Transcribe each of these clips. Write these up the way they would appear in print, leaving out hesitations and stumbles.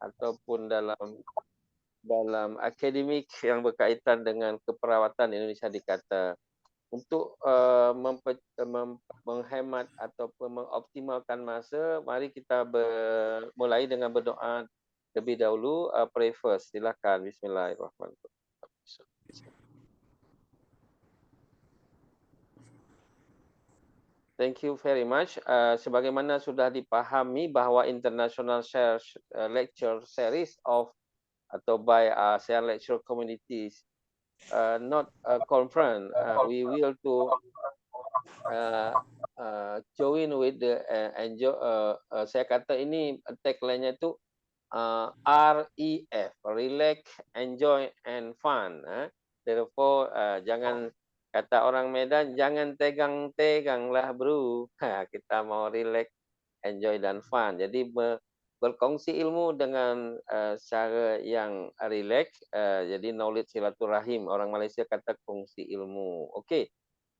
ataupun dalam akademik yang berkaitan dengan keperawatan Indonesia dikata untuk menghemat ataupun mengoptimalkan masa, mari kita mulai dengan berdoa lebih dahulu. Pray first. Silakan. Bismillahirrahmanirrahim. Thank you very much. Sebagaimana sudah dipahami bahawa International Lecture Series atau by ASEAN Lecture Communities, not a conference. We will to join with the saya kata ini tagline-nya itu REF, relax, enjoy and fun. Therefore jangan kata orang Medan, jangan tegang-tegang lah bro. Kita mau relax, enjoy dan fun. Jadi berkongsi ilmu dengan cara yang relax. Jadi knowledge silaturahim. Orang Malaysia kata kongsi ilmu. Okey.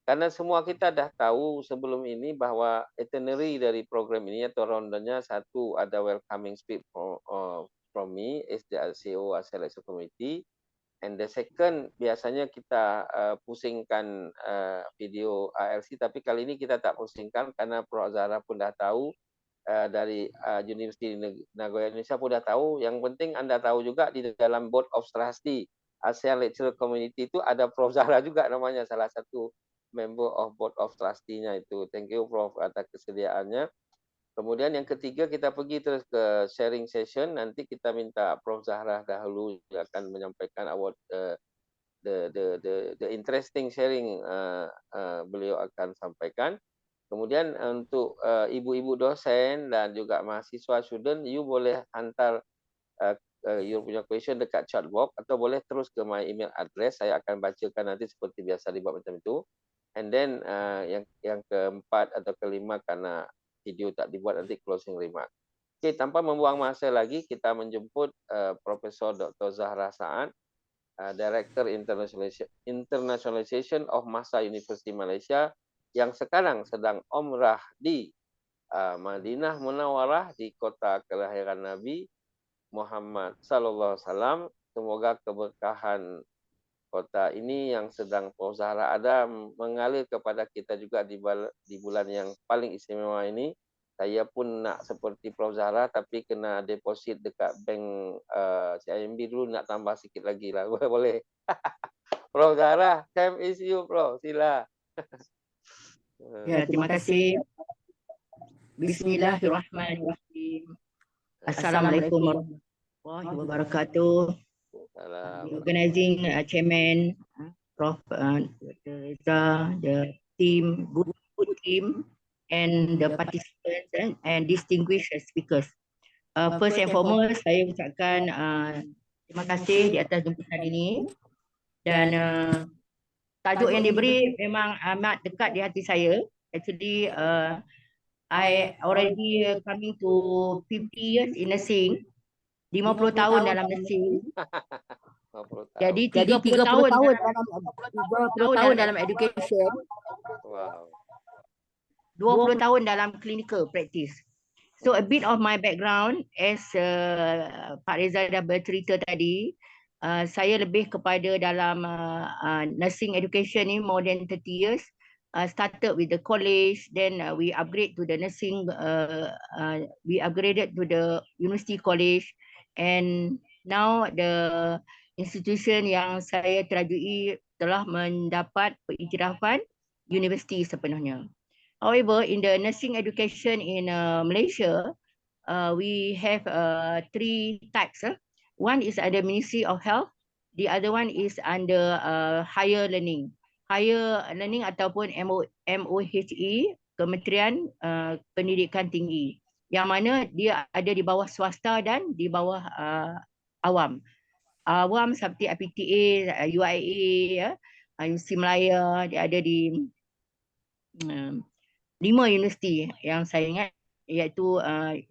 Karena semua kita dah tahu sebelum ini bahawa itinerary dari program ini atau rondanya, satu ada welcoming speech from me as the CEO ASEAN Lecture Committee, and the second biasanya kita pusingkan video ALC, tapi kali ini kita tak pusingkan karena Prof Zahra pun dah tahu, dari Universiti Nagoya Indonesia pun dah tahu. Yang penting anda tahu juga di dalam Board of Trustee ASEAN Lecture Community itu ada Prof Zahra juga namanya, salah satu member of Board of Trustee-nya itu. Thank you Prof atas kesediaannya. Kemudian yang ketiga kita pergi terus ke sharing session. Nanti kita minta Prof Zahra dahulu yang akan menyampaikan award the interesting sharing beliau akan sampaikan. Kemudian untuk ibu-ibu dosen dan juga mahasiswa student, you boleh hantar you punya question dekat chat box atau boleh terus ke my email address. Saya akan bacakan nanti seperti biasa dibuat macam itu. And then yang keempat atau kelima karena video tak dibuat nanti closing remark. Okey, tanpa membuang masa lagi kita menjemput Profesor Dr. Zahra Saad, Director Internationalization of Masa University Malaysia yang sekarang sedang umrah di Madinah Munawarah di kota kelahiran Nabi Muhammad sallallahu alaihi wasallam. Semoga keberkahan kota ini yang sedang Prof Zahra ada mengalir kepada kita juga di bulan yang paling istimewa ini. Saya pun nak seperti Prof Zahra tapi kena deposit dekat bank CIMB dulu, nak tambah sikit lagi lah. Boleh. Prof Zahra, time is you Prof. Sila. Ya, terima kasih. Bismillahirrahmanirrahim. Assalamualaikum warahmatullahi wabarakatuh. Organizing chairman, Prof Reza, the team, good team, and the participants and distinguished speakers. First and foremost, saya ucapkan terima kasih di atas jemputan ini, dan tajuk yang diberi memang amat dekat di hati saya. Actually, I already coming to 50 years in nursing, 50 tahun dalam nursing. Jadi 30 tahun dalam education. Wow. 20 tahun dalam clinical practice. So a bit of my background, as Pak Reza dah bercerita tadi, saya lebih kepada dalam nursing education ni more than 30 years. Started with the college, then we upgrade to the nursing, we upgraded to the university college, and now the institution yang saya terajui telah mendapat pengiktirafan universiti sepenuhnya. However, in the nursing education in Malaysia, we have 3 types. One is under Ministry of Health, the other one is under higher learning. Higher learning ataupun MOHE, Kementerian Pendidikan Tinggi, yang mana dia ada di bawah swasta dan di bawah awam. Awam seperti IPTA, UIA, Universiti Melaya, dia ada di 5 universiti yang saya ingat, iaitu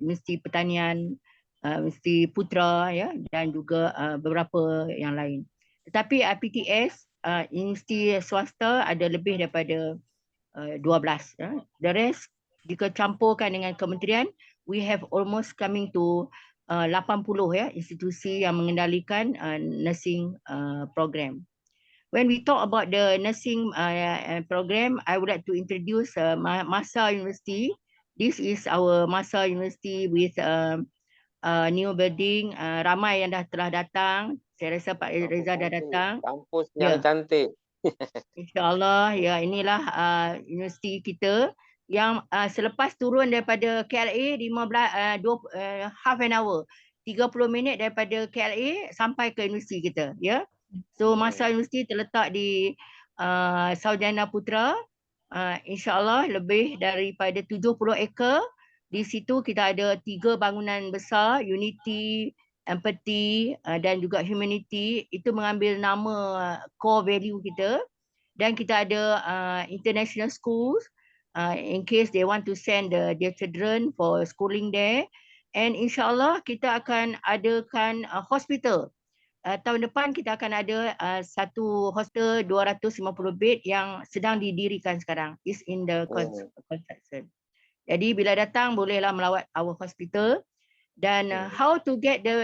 Universiti Pertanian, Universiti Putra, ya, dan juga beberapa yang lain. Tetapi IPTS, universiti swasta ada lebih daripada 12. The rest, jika campurkan dengan kementerian, we have almost coming to 80 ya institusi yang mengendalikan nursing program. When we talk about the nursing program, I would like to introduce Masa University. This is our Masa University with new building. Ramai yang telah datang. Saya rasa Pak Reza dah datang. Kampus yang cantik. InsyaAllah, ya inilah universiti kita yang selepas turun daripada KLA half an hour, 30 minit daripada KLA sampai ke universiti kita, ya. So Masa Universiti terletak di Sarjana Putra. InsyaAllah lebih daripada 70 ekar. Di situ kita ada 3 bangunan besar, Unity, Empathy dan juga Humanity. Itu mengambil nama core value kita. Dan kita ada international schools in case they want to send their children for schooling there. And insyaAllah kita akan adakan hospital. Tahun depan kita akan ada satu hostel 250 bed yang sedang didirikan sekarang. Is in the construction. Jadi bila datang bolehlah melawat our hospital. Dan how to get the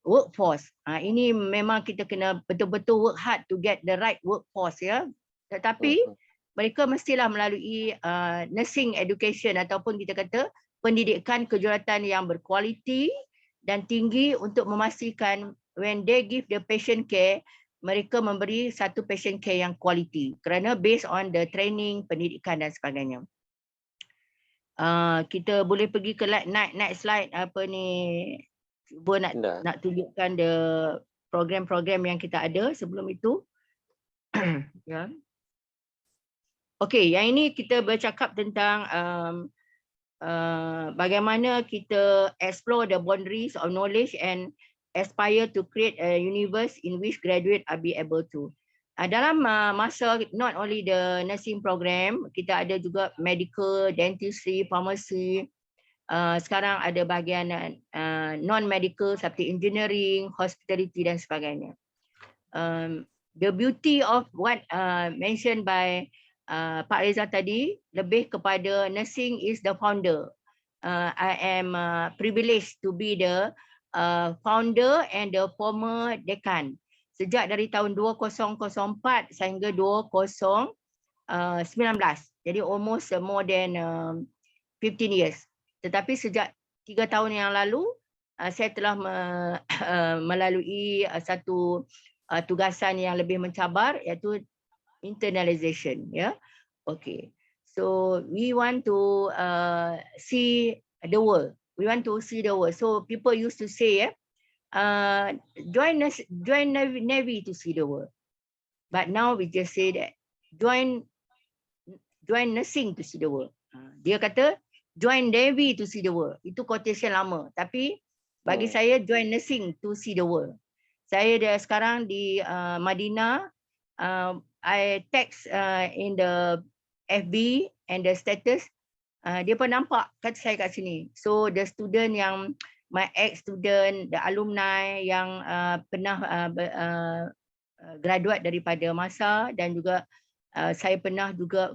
workforce. Ini memang kita kena betul-betul work hard to get the right workforce, ya. Tetapi mereka mestilah melalui nursing education ataupun kita kata pendidikan kejuruteraan yang berkualiti dan tinggi untuk memastikan when they give the patient care, mereka memberi satu patient care yang kualiti kerana based on the training, pendidikan dan sebagainya. Kita boleh pergi ke next slide apa ni, cuba nak tunjukkan the program-program yang kita ada sebelum itu. Ya. Okey, yang ini kita bercakap tentang bagaimana kita explore the boundaries of knowledge and aspire to create a universe in which graduate are be able to. Dalam masa not only the nursing program, kita ada juga medical, dentistry, pharmacy. Sekarang ada bahagian non-medical seperti engineering, hospitality dan sebagainya. The beauty of what mentioned by Pak Reza tadi, lebih kepada nursing is the founder. I am privileged to be the founder and the former dekan. Sejak dari tahun 2004 sehingga 2019. Jadi almost more than 15 years. Tetapi sejak 3 tahun yang lalu, saya telah melalui satu tugasan yang lebih mencabar, iaitu internalization, ya. Okay. So we want to see the world. We want to see the world. So people used to say, join Navy to see the world. But now we just say that join nursing to see the world. Dia kata join Navy to see the world. Itu quotation lama. Tapi bagi saya join nursing to see the world. Saya dah sekarang di Madinah. I text in the FB and the status. Dia pun nampak kata saya kat sini. So the student yang my ex-student, the alumni yang pernah graduate daripada Masa dan juga saya pernah juga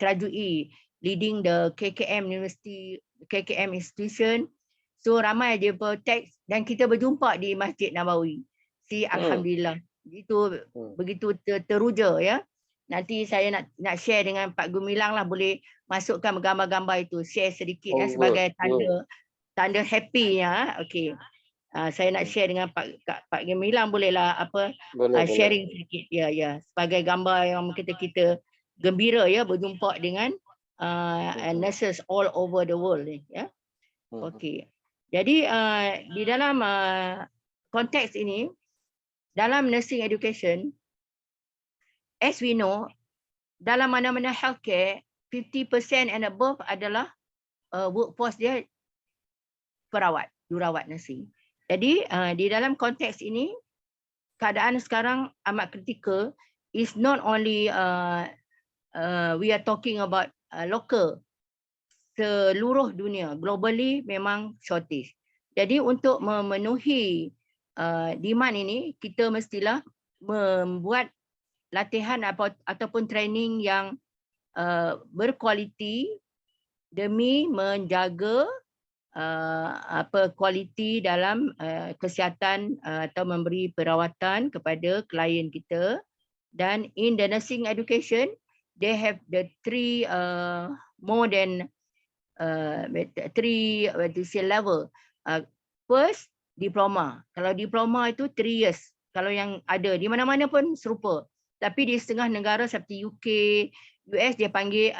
terajui leading the KKM University, KKM institution. So ramai dia teks dan kita berjumpa di Masjid Nabawi. Alhamdulillah. Itu begitu teruja, ya. Nanti saya nak share dengan Pak Gumilang lah, boleh masukkan gambar-gambar itu, share sedikit ya sebagai tanda happy ya. Okey. Saya nak share dengan Pak Gumilang, bolehlah sharing sedikit ya sebagai gambar yang kita gembira ya berjumpa dengan nurses all over the world ya. Okey. Jadi di dalam konteks ini, dalam nursing education, as we know, dalam mana-mana healthcare, 50% and above adalah workforce dia perawat, jurawat nursing. Jadi di dalam konteks ini, keadaan sekarang amat kritikal. Is not only we are talking about local, seluruh dunia, globally memang shortage. Jadi untuk memenuhi demand ini, kita mestilah membuat latihan ataupun training yang berkualiti demi menjaga kualiti dalam kesihatan atau memberi perawatan kepada klien kita. Dan in the nursing education, they have the three more than three level. First, diploma. Kalau diploma itu 3 years. Kalau yang ada di mana-mana pun serupa. Tapi di setengah negara seperti UK, US dia panggil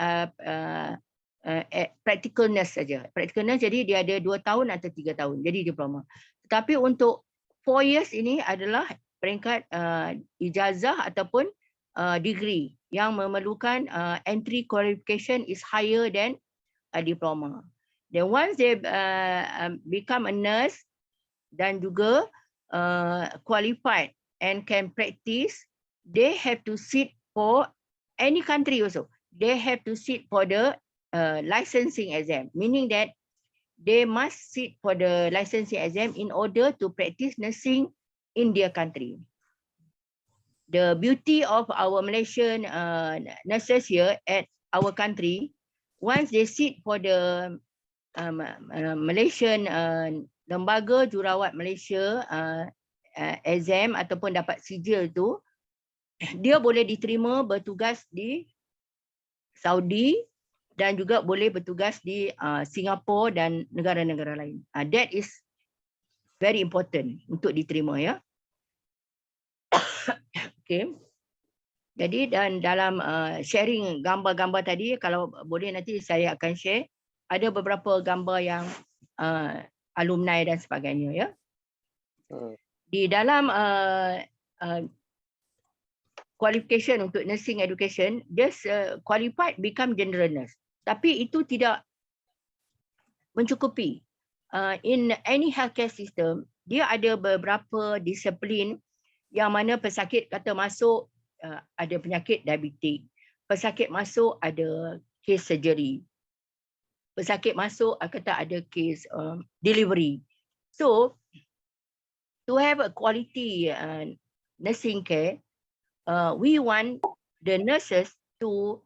practical nurse saja. Practical nurse jadi dia ada 2 tahun atau 3 tahun. Jadi diploma. Tetapi untuk 4 years ini adalah peringkat ijazah ataupun degree yang memerlukan entry qualification is higher than a diploma. Then once they become a nurse dan juga qualified and can practice, they have to sit for any country also. They have to sit for the licensing exam, meaning that they must sit for the licensing exam in order to practice nursing in their country. The beauty of our Malaysian nurses here at our country, once they sit for the Malaysian Lembaga Jurawat Malaysia exam ataupun dapat sijil tu, dia boleh diterima bertugas di Saudi dan juga boleh bertugas di Singapura dan negara-negara lain. That is very important untuk diterima, ya. Okay. Jadi dan dalam sharing gambar-gambar tadi, kalau boleh nanti saya akan share, ada beberapa gambar yang alumni dan sebagainya, ya. Di dalam qualification untuk nursing education, dia qualified become general nurse. Tapi itu tidak mencukupi. In any healthcare system, dia ada beberapa disiplin yang mana pesakit kata masuk ada penyakit diabetik, pesakit masuk ada case surgery, pesakit masuk kata ada case delivery. So to have a quality nursing care, we want the nurses to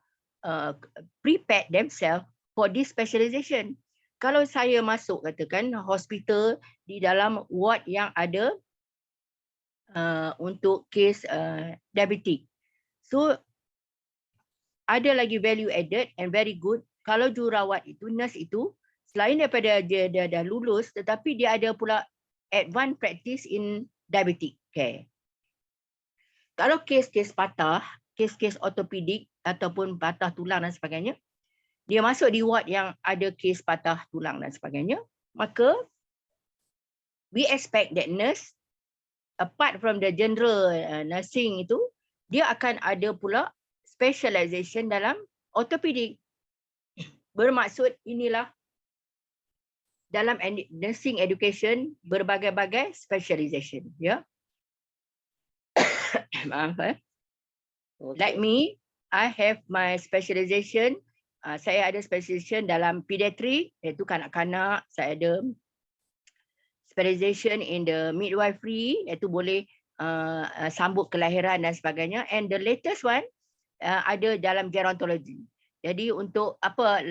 prepare themselves for this specialization. Kalau saya masuk katakan hospital di dalam ward yang ada untuk kes diabetik, so ada lagi value added and very good kalau jururawat itu, nurse itu, selain daripada dia dah lulus, tetapi dia ada pula advanced practice in diabetic care. Kalau kes-kes patah, kes-kes ortopedik ataupun patah tulang dan sebagainya, dia masuk di ward yang ada kes patah tulang dan sebagainya, maka we expect that nurse, apart from the general nursing itu, dia akan ada pula specialization dalam ortopedik. Bermaksud inilah dalam nursing education berbagai-bagai specialization, ya. Maaf, like me, I have my specialization. Saya ada specialization dalam pediatrik, iaitu kanak-kanak. Saya ada specialization in the midwifery, iaitu boleh sambut kelahiran dan sebagainya. And the latest one ada dalam gerontology. Jadi untuk apa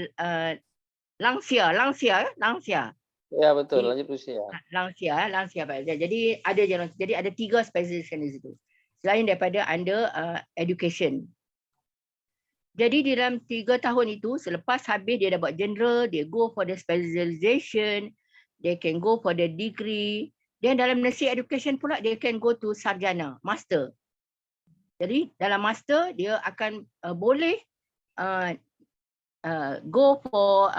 langsia. Ya betul, lanjut usia. Langsia. Jadi ada 3 specialization di situ. Selain daripada under education. Jadi di dalam 3 tahun itu, selepas habis dia dah buat general, dia go for the specialization, they can go for the degree. Dan dalam nursing education pula, they can go to sarjana, master. Jadi dalam master, dia akan boleh go for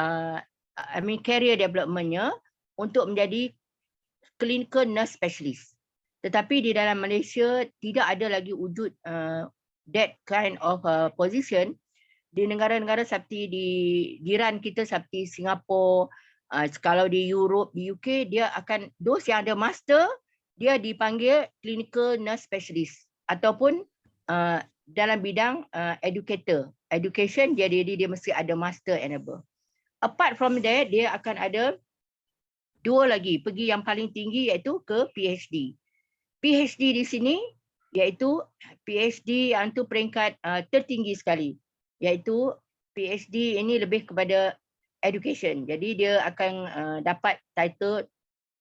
career development-nya untuk menjadi clinical nurse specialist. Tetapi di dalam Malaysia tidak ada lagi wujud that kind of position. Di negara-negara seperti di jiran kita seperti Singapura, kalau di Europe, di UK, dia akan those yang ada master, dia dipanggil clinical nurse specialist ataupun dalam bidang education, jadi dia mesti ada master and above. Apart from that, dia akan ada 2 lagi, pergi yang paling tinggi iaitu ke PhD. PhD di sini iaitu PhD yang tu peringkat tertinggi sekali, iaitu PhD ini lebih kepada education. Jadi dia akan dapat title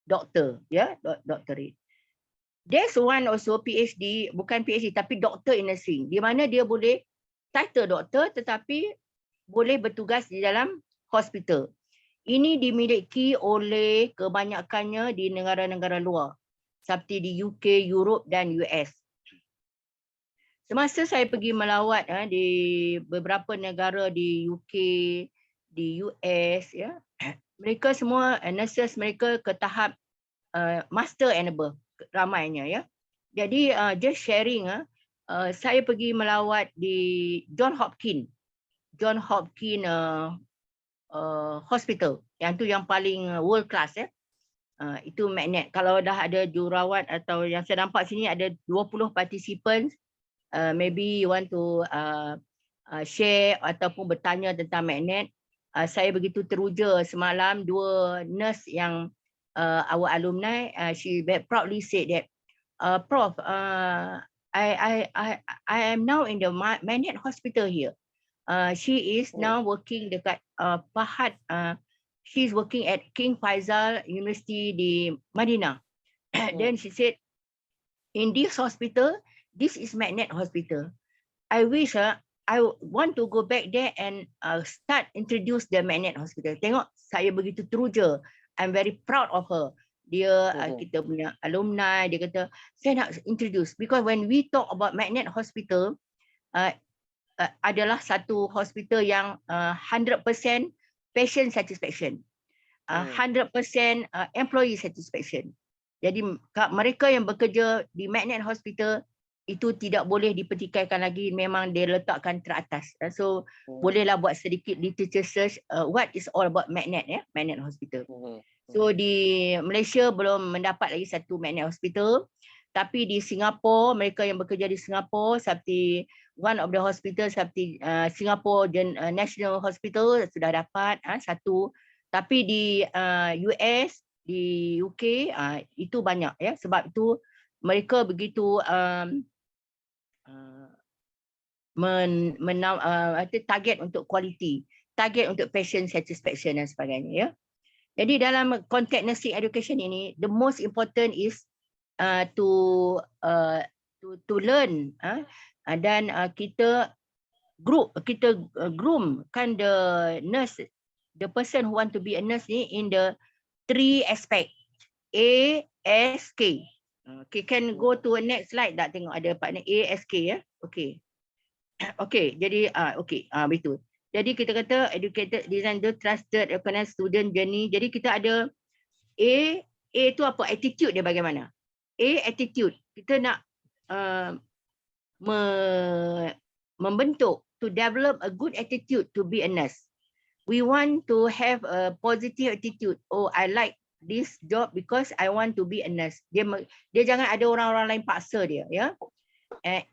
doktor, ya, doctorate. There's one also PhD, bukan PhD tapi doctor in nursing, di mana dia boleh title doktor tetapi boleh bertugas di dalam hospital. Ini dimiliki oleh kebanyakannya di negara-negara luar seperti di UK, Europe dan US. Semasa saya pergi melawat di beberapa negara di UK, di US, ya, mereka semua nurses mereka ke tahap master and above, ramainya, ya. Jadi just sharing, saya pergi melawat di John Hopkins Hospital, yang tu yang paling world class, ya. Itu magnet. Kalau dah ada jururawat atau yang saya nampak sini ada 20 participants, maybe you want to share ataupun bertanya tentang magnet. Saya begitu teruja semalam, 2 nurse yang our alumni, she very proudly said that, Prof, I am now in the magnet hospital here. She is now working dekat Fahad. She's working at King Faisal University di Madinah. Then she said, in this hospital, this is magnet hospital. I wish I want to go back there and start introduce the magnet hospital. Tengok, saya begitu teruja. I'm very proud of her. Dia kita punya alumni, dia kata saya nak introduce, because when we talk about magnet hospital, adalah satu hospital yang 100% patient satisfaction, 100% employee satisfaction. Jadi mereka yang bekerja di magnet hospital itu tidak boleh dipertikaikan lagi, memang dia letakkan teratas. So bolehlah buat sedikit literature search what is all about magnet, ya, magnet hospital. So di Malaysia belum mendapat lagi satu magnet hospital, tapi di Singapura, mereka yang bekerja di Singapura seperti one of the hospital seperti Singapore National Hospital sudah dapat satu, tapi di US, di UK itu banyak, ya. Sebab itu mereka begitu target untuk quality, target untuk patient satisfaction dan sebagainya, ya. Jadi dalam konteks nursing education ini, the most important is to learn, dan kita groom kan the nurse, the person who want to be a nurse ni in the 3 aspect, A, S, K. Okay, can go to a next slide tak, tengok ada partner A, S, K, ya. Okay. Okay, jadi betul. Jadi kita kata educated, design the trusted, recognized student journey. Jadi kita ada A tu apa? Attitude dia bagaimana? A, attitude. Kita nak membentuk, to develop a good attitude to be a nurse. We want to have a positive attitude. Oh, I like this job because I want to be a nurse. Dia jangan ada orang-orang lain paksa dia, ya.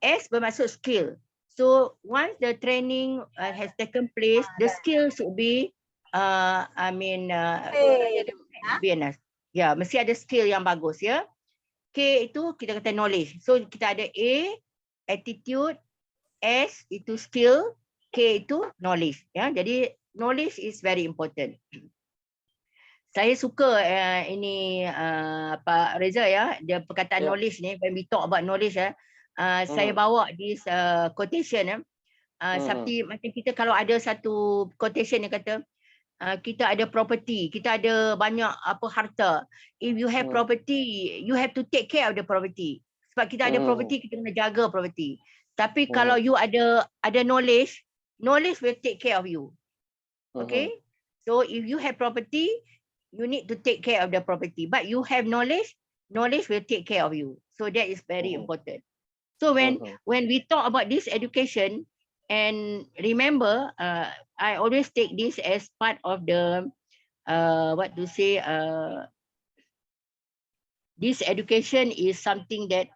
S bermaksud skill. So once the training has taken place, the skill should be be a nurse. Ya, mesti ada skill yang bagus, ya. K itu kita kata knowledge. So kita ada A, attitude, S itu skill, K itu knowledge, ya. Jadi knowledge is very important. Saya suka ini Pak Reza, ya, dia perkataan knowledge ni. When we talk about knowledge, saya bawa this quotation, seperti macam kita kalau ada satu quotation yang kata kita ada property, kita ada banyak harta. If you have property, you have to take care of the property. Sebab kita ada property, kita kena jaga property. Tapi kalau you ada knowledge, knowledge will take care of you. Okay? So if you have property, you need to take care of the property. But you have knowledge, knowledge will take care of you. So that is very important. So when we talk about this education, and remember, I always take this as part of the this education is something that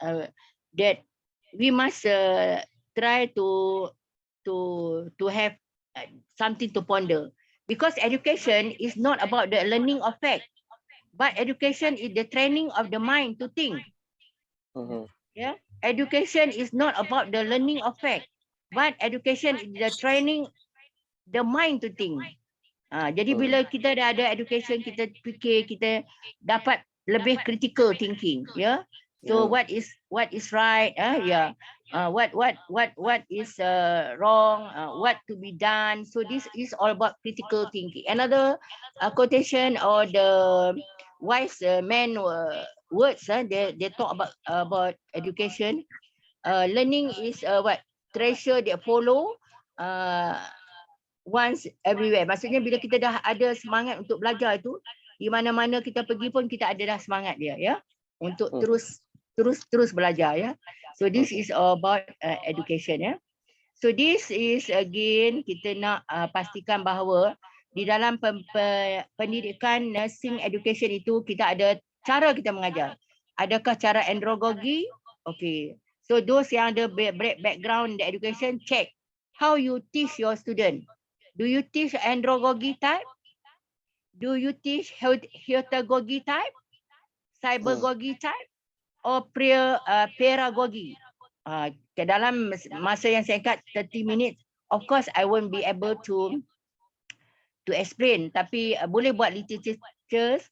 that we must try to have something to ponder, because education is not about the learning of fact, but education is the training of the mind to think. Yeah, education is not about the learning of fact, but education is the training the mind to think. Jadi bila kita dah ada education, kita fikir, kita dapat lebih critical thinking, ya. So what is right, what is wrong, what to be done. So this is all about critical thinking. Another quotation or the wise man words, they talk about education. Learning is treasure that follow once everywhere. Maksudnya bila kita dah ada semangat untuk belajar itu, di mana-mana kita pergi pun kita ada dah semangat dia, ya, untuk terus belajar, ya. So this is about education, ya. So this is again kita nak pastikan bahawa di dalam pendidikan nursing education itu kita ada cara kita mengajar. Adakah cara andragogi? Okay. So those yang ada background the education, check how you teach your student. Do you teach andragogy type? Do you teach heutagogy type? Cybergogy type? Or pedagogy? Ke dalam masa yang singkat 30 minutes, of course I won't be able to explain. Tapi boleh buat literatures.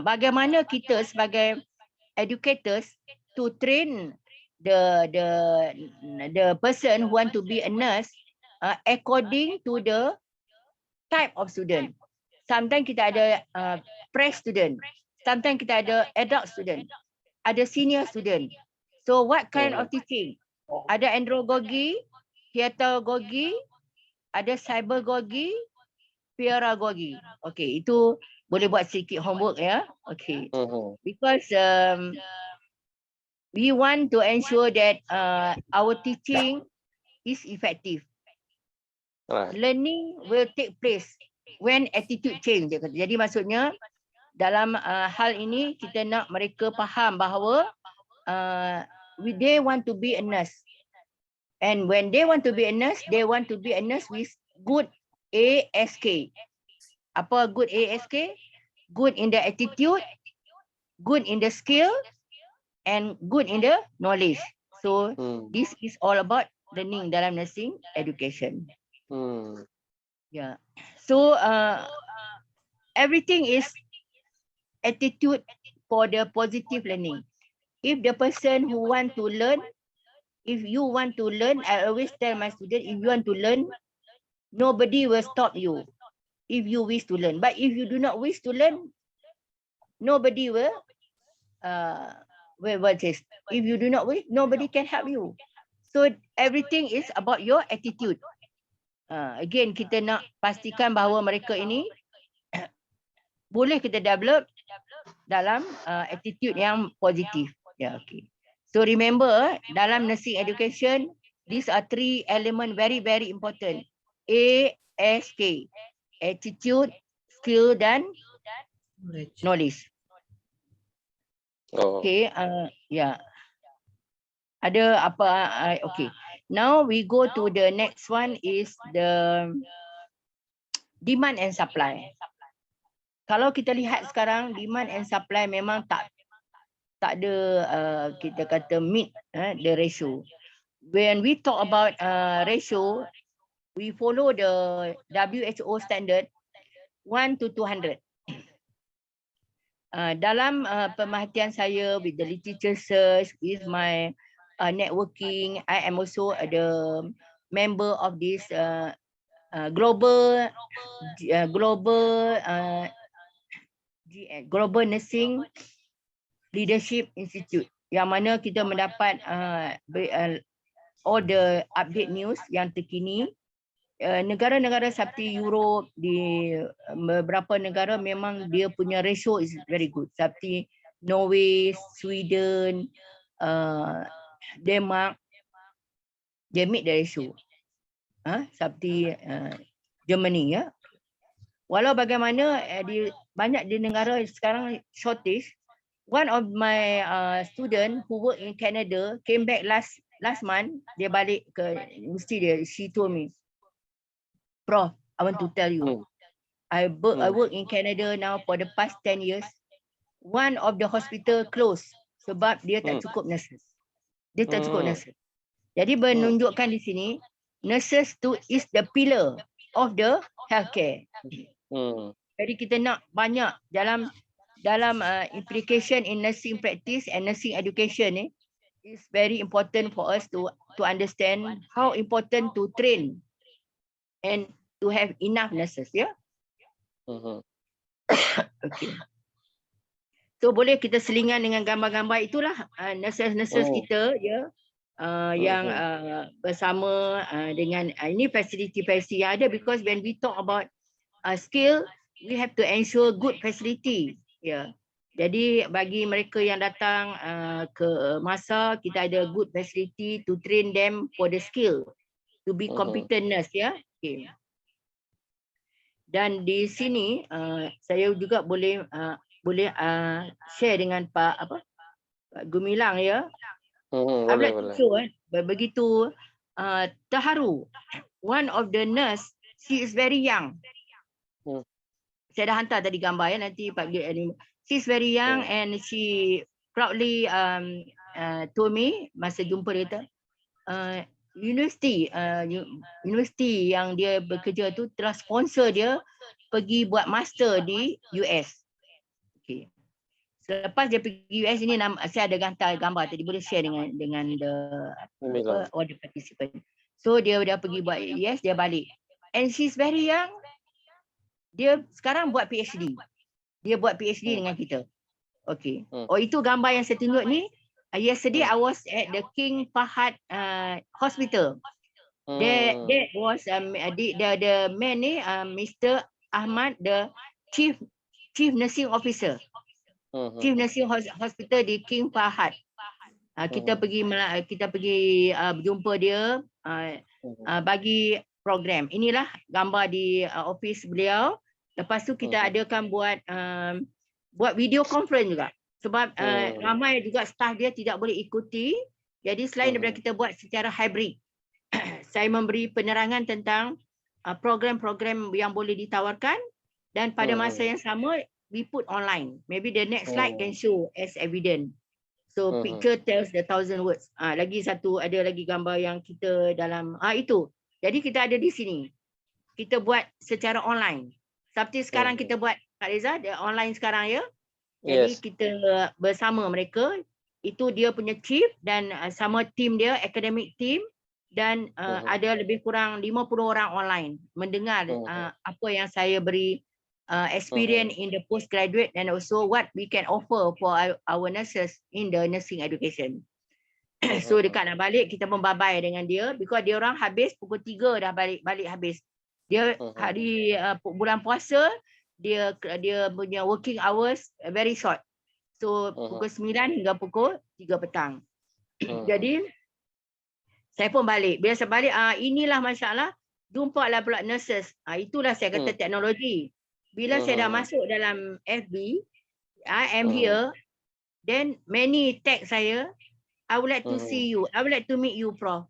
Bagaimana kita sebagai educators to train the person who want to be a nurse according to the type of student. Sometimes kita ada pre-student, sometimes kita ada adult student, ada senior student. So what kind of teaching? Ada andragogy, heutagogy, ada cybergogy, pedagogy. Okay, itu boleh buat sedikit homework, ya. Okay, because we want to ensure that our teaching is effective. Learning will take place when attitude change. Jadi maksudnya dalam hal ini kita nak mereka faham bahawa they want to be a nurse. And when they want to be a nurse, they want to be a nurse with good ASK. Apa good ASK? Good in the attitude, good in the skill, and good in the knowledge. So this is all about learning dalam nursing education. Yeah. So everything is attitude for the positive learning. If the person who want to learn, if you want to learn, I always tell my students, if you want to learn, nobody will stop you if you wish to learn. But if you do not wish to learn, nobody will if you do not wish, nobody can help you. So everything is about your attitude. Again, kita nak pastikan bahawa mereka ini boleh kita develop dalam attitude yang positif. Yeah, okay. So remember, dalam nursing education, these are 3 elements very important. ASK, attitude, skill dan knowledge. Okay, yeah. Ada apa? Okay. Now we go to the next one is the demand and supply. Kalau kita lihat sekarang demand and supply memang tak ada kita kata meet the ratio. When we talk about ratio, we follow the WHO standard 1 to 200. Dalam pemerhatian saya with the literature search, with my networking, I am also the member of this global Nursing Leadership Institute, yang mana kita mendapat all the update news yang terkini. Negara-negara seperti Europe, di beberapa negara memang dia punya ratio is very good. Seperti Norway, Sweden, Denmark, they meet the ratio. Seperti Germany, ya. Walau bagaimana banyak di negara sekarang shortage. One of my student who work in Canada came back last month. Dia balik ke universiti dia. She told me, Prof, I want to tell you, I work in Canada now for the past 10 years. One of the hospital closed sebab dia tak cukup nurses. Dia tak cukup nurses. Jadi menunjukkan di sini, nurses tu is the pillar of the healthcare. Jadi kita nak banyak dalam implication in nursing practice and nursing education ni, is very important for us to understand how important to train and to have enough nurses, ya. Okay. So boleh kita selingan dengan gambar-gambar itulah nurses kita, ya, yang bersama dengan ini facility yang ada, because when we talk about skill, we have to ensure good facility, ya. Jadi bagi mereka yang datang ke masa, kita ada good facility to train them for the skill to be competent nurse, ya. Okay. Dan di sini saya juga boleh share dengan Pak Gumilang, ya. Boleh, boleh. Begitu terharu. One of the nurse, she is very young. Saya dah hantar tadi gambar, ya, nanti Pak Gumilang. She's very young and she proudly told me masa jumpa dia, universiti yang dia bekerja tu telah sponsor dia pergi buat master di US. Okay. Selepas dia pergi US ini, saya ada hantar gambar tadi, boleh share dengan all the participant. So dia dah pergi buat US, dia balik. And she's very young. Dia sekarang buat PhD. Dia buat PhD dengan kita. Okay. Oh, itu gambar yang saya tunjuk ni. Yesterday I was at the King Fahd Hospital. That was the man ni, Mr. Ahmad, the chief nursing officer. Chief nursing hospital di King Fahd. Kita pergi jumpa dia bagi program. Inilah gambar di office beliau. Lepas tu kita adakan buat video conference juga. Sebab ramai juga staff dia tidak boleh ikuti. Jadi selain daripada kita buat secara hybrid, saya memberi penerangan tentang program-program yang boleh ditawarkan, dan pada masa yang sama we put online. Maybe the next slide can show as evidence. So picture tells the 1,000 words. Lagi satu, ada lagi gambar yang kita dalam itu. Jadi kita ada di sini. Kita buat secara online. Seperti sekarang kita buat, Kak Reza, dia online sekarang, ya. Jadi kita bersama mereka, itu dia punya chief dan sama tim dia, academic team, dan ada lebih kurang 50 orang online mendengar apa yang saya beri experience in the postgraduate and also what we can offer for our nurses in the nursing education. So dekat nak balik, kita membabai dengan dia, because dia orang habis pukul 3 dah balik habis. Dia hari bulan puasa, dia punya working hours very short. So pukul 9 hingga pukul 3 petang. Jadi saya pun balik. Bila saya balik, inilah masalah, jumpalah pula nurses. Itulah saya kata teknologi. Bila saya dah masuk dalam FB, I am here, then many tag saya, I would like to see you. I would like to meet you, Prof.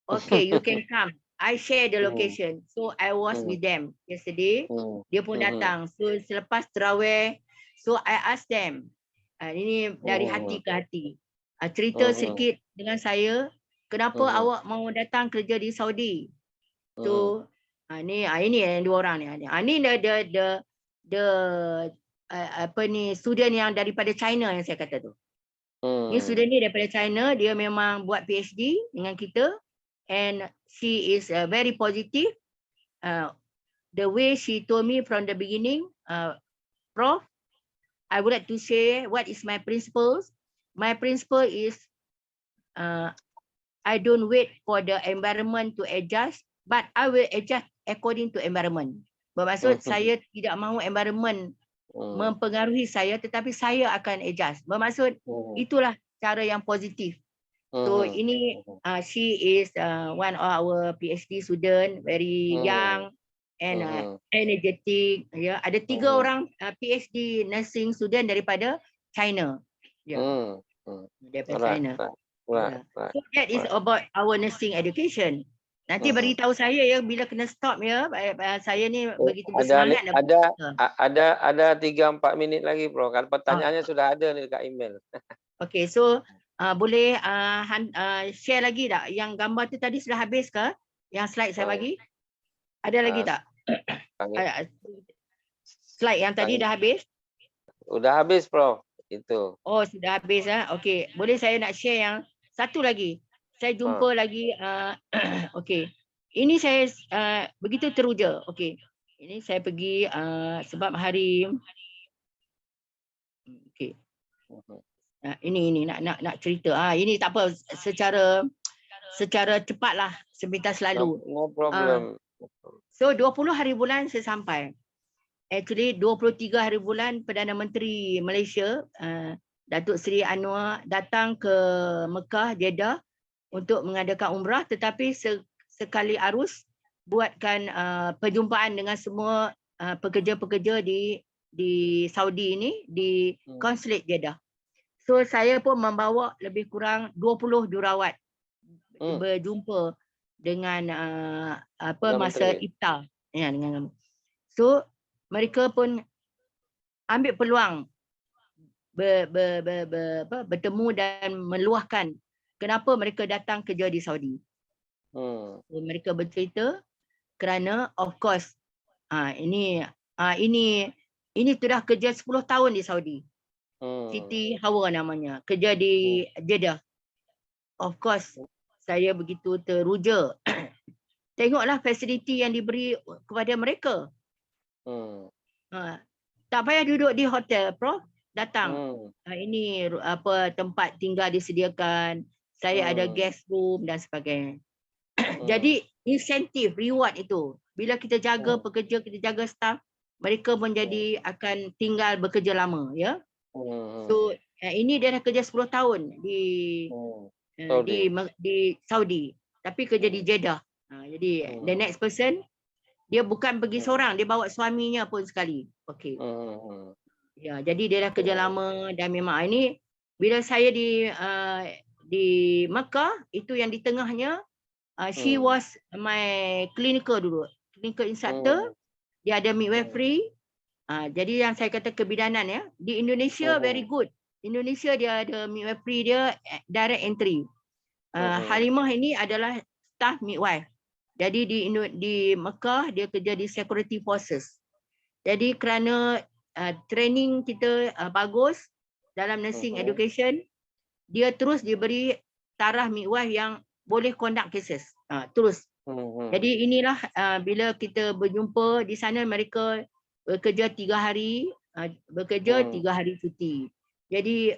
Okay, you can come. I share the location. So I was with them yesterday. Dia pun datang. So selepas terawih, so I ask them. Ini dari hati ke hati. Cerita sedikit dengan saya. Kenapa awak mau datang kerja di Saudi? So ini yang dua orang ni. Ini student yang daripada China yang saya kata tu. Ni student ni daripada China, dia memang buat PhD dengan kita, and she is very positive. The way she told me from the beginning, Prof, I would like to share what is my principles. My principle is I don't wait for the environment to adjust, but I will adjust according to environment. Bermaksud saya tidak mahu environment mempengaruhi saya, tetapi saya akan adjust. Bermaksud itulah cara yang positif. So ini she is one of our PhD student, very young and energetic. Ya, ada 3 orang PhD nursing student daripada China. Ya. Daripada China. So that is about our nursing education. Nanti beritahu saya, ya, bila kena stop, ya. Saya ni begitu bersemangat. Ada 3-4 minit lagi, Bro. Kalau pertanyaannya sudah ada ni dekat email. Okay, so boleh share lagi tak? Yang gambar tu tadi sudah habis ke? Yang slide saya bagi? Ada lagi tak? Slide yang tadi dah habis? Udah habis, Prof. Itu. Oh, sudah habis. Okey. Boleh saya nak share yang satu lagi. Saya jumpa lagi. Okey. Ini saya begitu teruja. Okey. Ini saya pergi sebab hari. Okey. Ini nak cerita. Ini tak apa, secara cepatlah sepintas selalu. No problem. So 20 hari bulan saya sampai. Actually 23 hari bulan Perdana Menteri Malaysia Datuk Seri Anwar datang ke Mekah, Jeddah untuk mengadakan umrah, tetapi sekali arus buatkan perjumpaan dengan semua pekerja-pekerja di Saudi ini di konsulat Jeddah. So saya pun membawa lebih kurang 20 jurawat berjumpa dengan masa iftar ya, dengan. So mereka pun ambil peluang bertemu dan meluahkan kenapa mereka datang kerja di Saudi. So, mereka bercerita kerana of course ini sudah kerja 10 tahun di Saudi. Siti Hawa namanya, kerja di Jeddah. Of course saya begitu teruja. Tengoklah fasiliti yang diberi kepada mereka. Tak payah duduk di hotel, Prof. Datang. Ini tempat tinggal disediakan. Saya ada guest room dan sebagainya. Jadi insentif, reward itu. Bila kita jaga pekerja, kita jaga staff, mereka menjadi akan tinggal bekerja lama, ya. So ini dia dah kerja 10 tahun di Saudi, tapi kerja di Jeddah. Jadi the next person dia bukan pergi seorang, dia bawa suaminya pun sekali. Okey. Ya, jadi dia dah kerja lama dan memang ini bila saya di Mekah, itu yang di tengahnya she was my clinical dulu. Clinical instructor, dia ada midwifery. Jadi yang saya kata kebidanan ya. Di Indonesia very good. Indonesia dia ada midwifery dia direct entry. Halimah ini adalah staff midwife. Jadi di Mekah dia kerja di security forces. Jadi kerana training kita bagus dalam nursing education, dia terus diberi taraf midwife yang boleh conduct cases. Terus. Jadi inilah bila kita berjumpa di sana, mereka bekerja 3 hari, bekerja 3 hari cuti. Jadi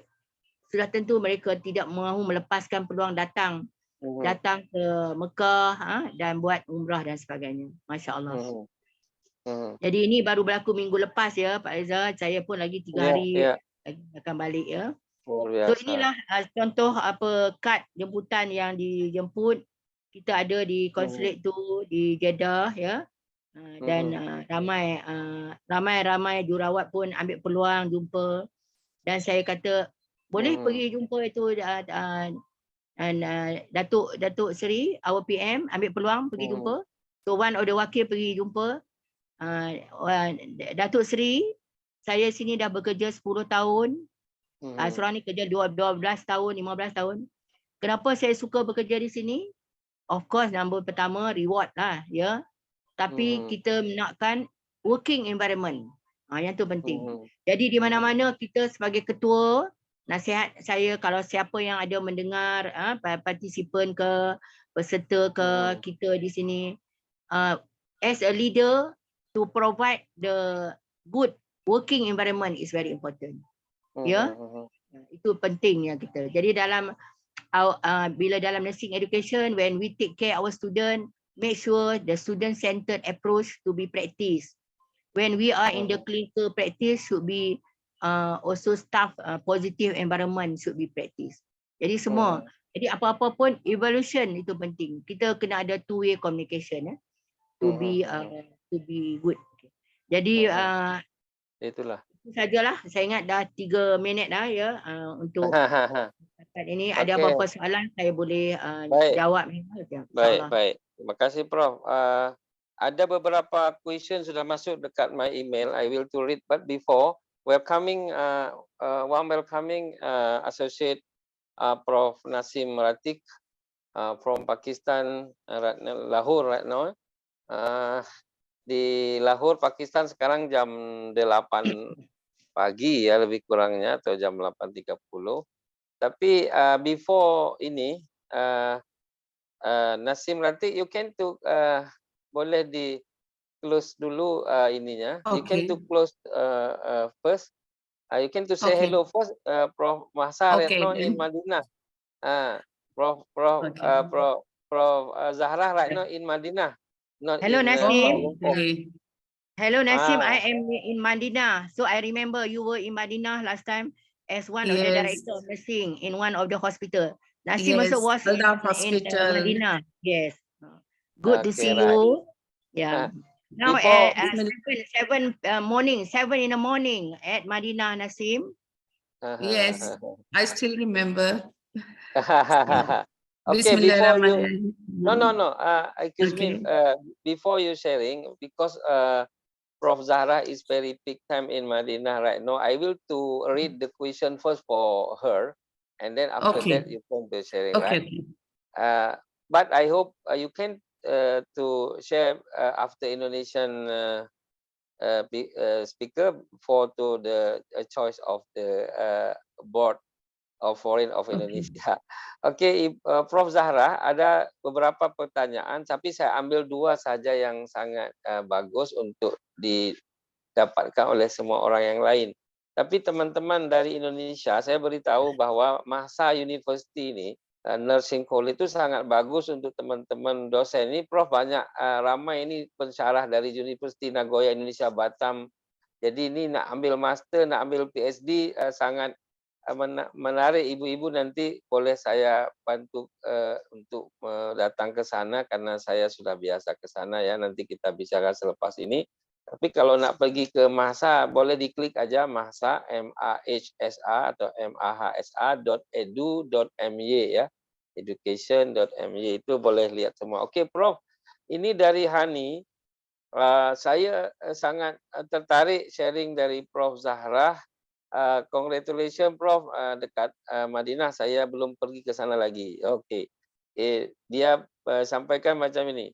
sudah tentu mereka tidak mahu melepaskan peluang datang ke Mekah dan buat umrah dan sebagainya. Masya Allah. Jadi ini baru berlaku minggu lepas ya Pak Reza. Saya pun lagi 3 hari lagi akan balik ya. So inilah contoh kad jemputan yang dijemput. Kita ada di konsulat tu di Jeddah ya. Dan ramai jurawat pun ambil peluang jumpa. Dan saya kata boleh pergi jumpa itu Datuk Seri, our PM, ambil peluang pergi jumpa. So one of the wakil pergi jumpa. Datuk Seri, saya sini dah bekerja 10 tahun. Seorang ni kerja 12 tahun, 15 tahun. Kenapa saya suka bekerja di sini? Of course, nombor pertama reward lah ya. Tapi kita nakkan working environment. Yang tu penting. Jadi di mana-mana kita sebagai ketua, nasihat saya kalau siapa yang ada mendengar partisipan ke peserta ke kita di sini, as a leader to provide the good working environment is very important. Ya. Itu pentingnya kita. Jadi dalam bila dalam nursing education, when we take care our student, make sure the student centered approach to be practiced. When we are in the clinical practice, should be also staff positive environment should be practiced. Jadi semua. Jadi apa-apa pun evaluation itu penting. Kita kena ada two-way communication to be good. Jadi itulah. Itu sajalah. Saya ingat dah 3 minit dah ya untuk ini. Ada apa-apa soalan saya boleh jawab. Baik. Terima kasih Prof. Ada beberapa question sudah masuk dekat my email. I will to read, but before welcoming warm welcoming Associate Prof Nasim Ratik from Pakistan, Lahore right now. di Lahore, Pakistan sekarang jam 8 pagi ya lebih kurangnya atau jam 8.30. Tapi before ini Nasim nanti you can to boleh di close dulu ininya. You can Okay. to close first. You can to say Okay. hello first, Prof. Mahsa Okay. Retno in Madinah. Prof. Okay. Prof. Zahra right now in Madinah, not Hello, in Nasim. Kuala Lumpur. Okay. Hello, Nasim. Ah, I am in Madinah. So I remember you were in Madinah last time as one of the Yes. director of nursing in one of the hospital. Nasim also Yes. was Aldaf in Hospital. Madinah. Yes. Good to okay, see right. you. Yeah. Now Before at 7 morning, 7 in the morning at Madinah, Nasim. Yes. I still remember. Okay, before you Bismillahirrahmanirrahim. no, excuse me, Okay. before you sharing, because Prof. Zahra is very peak time in Madinah right now, I will to read the question first for her, and then after Okay. that you can be sharing, Okay. right? But I hope you can to share after Indonesian speaker for to the choice of the board of Foreign of Indonesia. Okey, Prof. Zahra, ada beberapa pertanyaan, tapi saya ambil 2 saja yang sangat bagus untuk didapatkan oleh semua orang yang lain. Tapi teman-teman dari Indonesia, saya beritahu bahwa Mahsa University ini, Nursing College itu sangat bagus untuk teman-teman dosen. Ini Prof banyak ramai ini pensyarah dari Universiti Nagoya Indonesia Batam. Jadi ini nak ambil master, nak ambil PhD sangat menarik. Ibu-ibu nanti boleh saya bantu untuk datang ke sana karena saya sudah biasa ke sana ya. Nanti kita bicara selepas ini. Tapi kalau nak pergi ke Mahsa, boleh diklik aja Mahsa, MAHSA atau mahsa.edu.my ya. Education.my itu boleh lihat semua. Okey, Prof. Ini dari Hani. Saya sangat tertarik sharing dari Prof. Zahra. Congratulations Prof, dekat Madinah, saya belum pergi ke sana lagi. Okey. Dia sampaikan macam ini.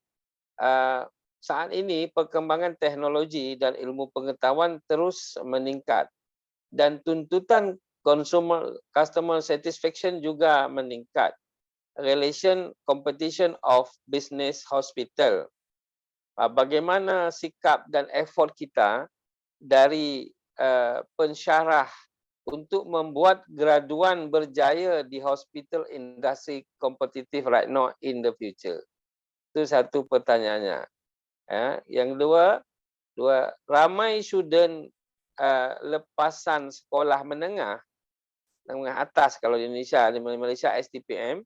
Saat ini perkembangan teknologi dan ilmu pengetahuan terus meningkat dan tuntutan customer satisfaction juga meningkat. Relation competition of business hospital. Bagaimana sikap dan effort kita dari pensyarah untuk membuat graduan berjaya di hospital industri kompetitif right now in the future? Itu satu pertanyaannya. Yang dua, ramai student lepasan sekolah menengah atas kalau di Indonesia, di Malaysia STPM,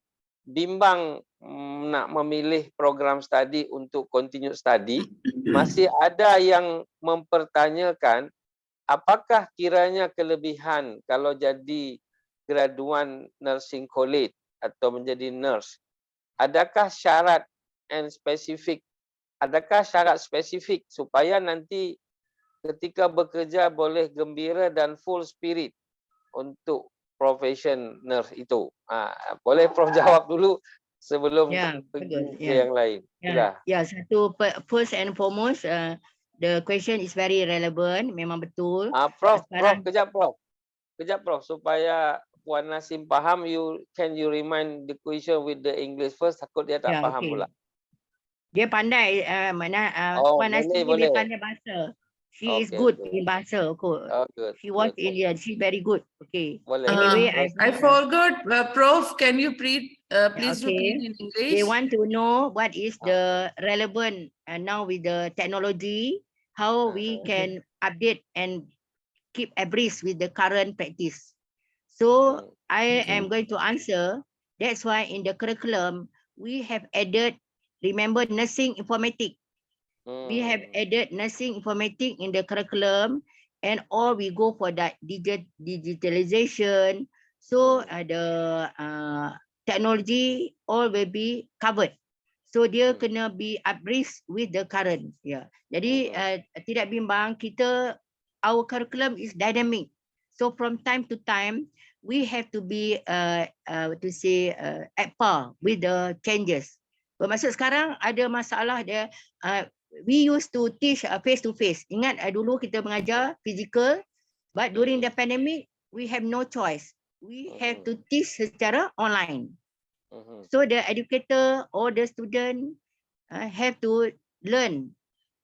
bimbang nak memilih program studi untuk continue study. Masih ada yang mempertanyakan apakah kiranya kelebihan kalau jadi graduan nursing college atau menjadi nurse? Adakah syarat and spesifik? Adakah syarat spesifik supaya nanti ketika bekerja boleh gembira dan full spirit untuk profession nurse itu? Boleh Prof jawab dulu sebelum pergi ke yang lain. Satu first and foremost, the question is very relevant, memang betul. Prof, kejap Prof, supaya Puan Nasim faham, you remind the question with the English first, takut dia tak faham pula. Dia pandai, Puan Nasim ni dia pandai bahasa. She is good in bahasa. She was Indian. She's very good. Okay. Anyway, I forgot, Prof. Can you please repeat in English? They want to know what is the relevant now with the technology, how we can update and keep abreast with the current practice. So I am going to answer. That's why in the curriculum we have added, remember, nursing informatics. We have added nursing informatics in the curriculum, and all we go for that digitalization. So the technology all will be covered. So dia kena be abreast with the current. Jadi tidak bimbang, our curriculum is dynamic. So from time to time we have to be at par with the changes. Bermaksud sekarang ada masalah dia we used to teach face to face. Ingat dulu kita mengajar physical, but during the pandemic we have no choice. We have to teach secara online. So the educator or the student have to learn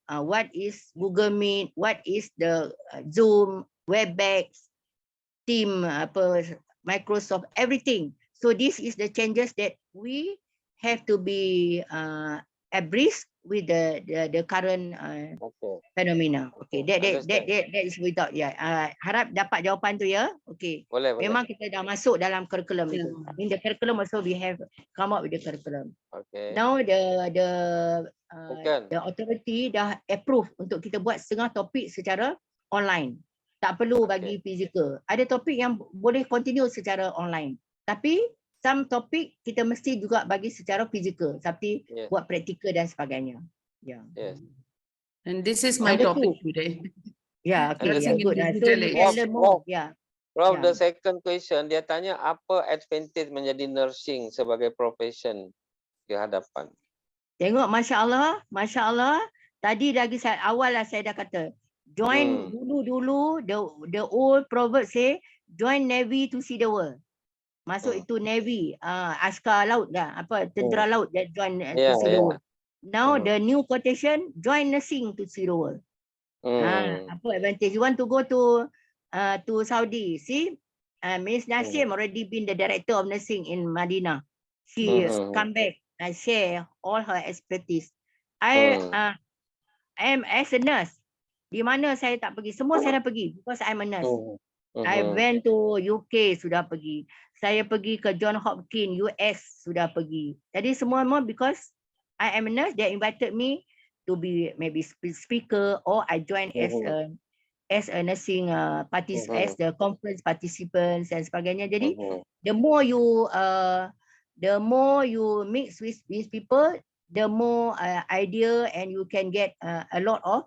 what is Google Meet, what is the Zoom, Webex, Team, Microsoft, everything. So this is the changes that we have to be abreast with the current fenomena. Okay, that is without harap dapat jawapan tu ya. Okay. Boleh. Memang kita dah masuk dalam curriculum itu. In the curriculum also we have come up with the curriculum. Okay. Now the authority dah approve untuk kita buat setengah topik secara online. Tak perlu bagi physical. Ada topik yang boleh continue secara online. Tapi some topik kita mesti juga bagi secara physical. Tapi buat praktikal dan sebagainya. Yeah. Yes. And this is my topic today. Yeah, okay, Nursing in good. So digital you age. can learn more. Prof, the second question, dia tanya apa advantage menjadi nursing sebagai profession di hadapan? Tengok, Masya Allah. Tadi lagi awal lah saya dah kata. Join dulu, the old proverb say, join Navy to see the world. Masuk itu Navy, askar laut dah, tentera laut that join to see the world. Now the new quotation, join nursing to see the world. Apa advantage? You want to go to Saudi, see? Miss Nasim already been the director of nursing in Madinah. She come back and share all her expertise. I am as a nurse. Di mana saya tak pergi, semua saya dah pergi because I'm a nurse. I went to UK sudah pergi. Saya pergi ke John Hopkins US sudah pergi. Jadi semua because I am a nurse, they invited me to be maybe speaker or I join as a nursing as the conference participants and sebagainya. Jadi the more you mix with people, the more idea and you can get a lot of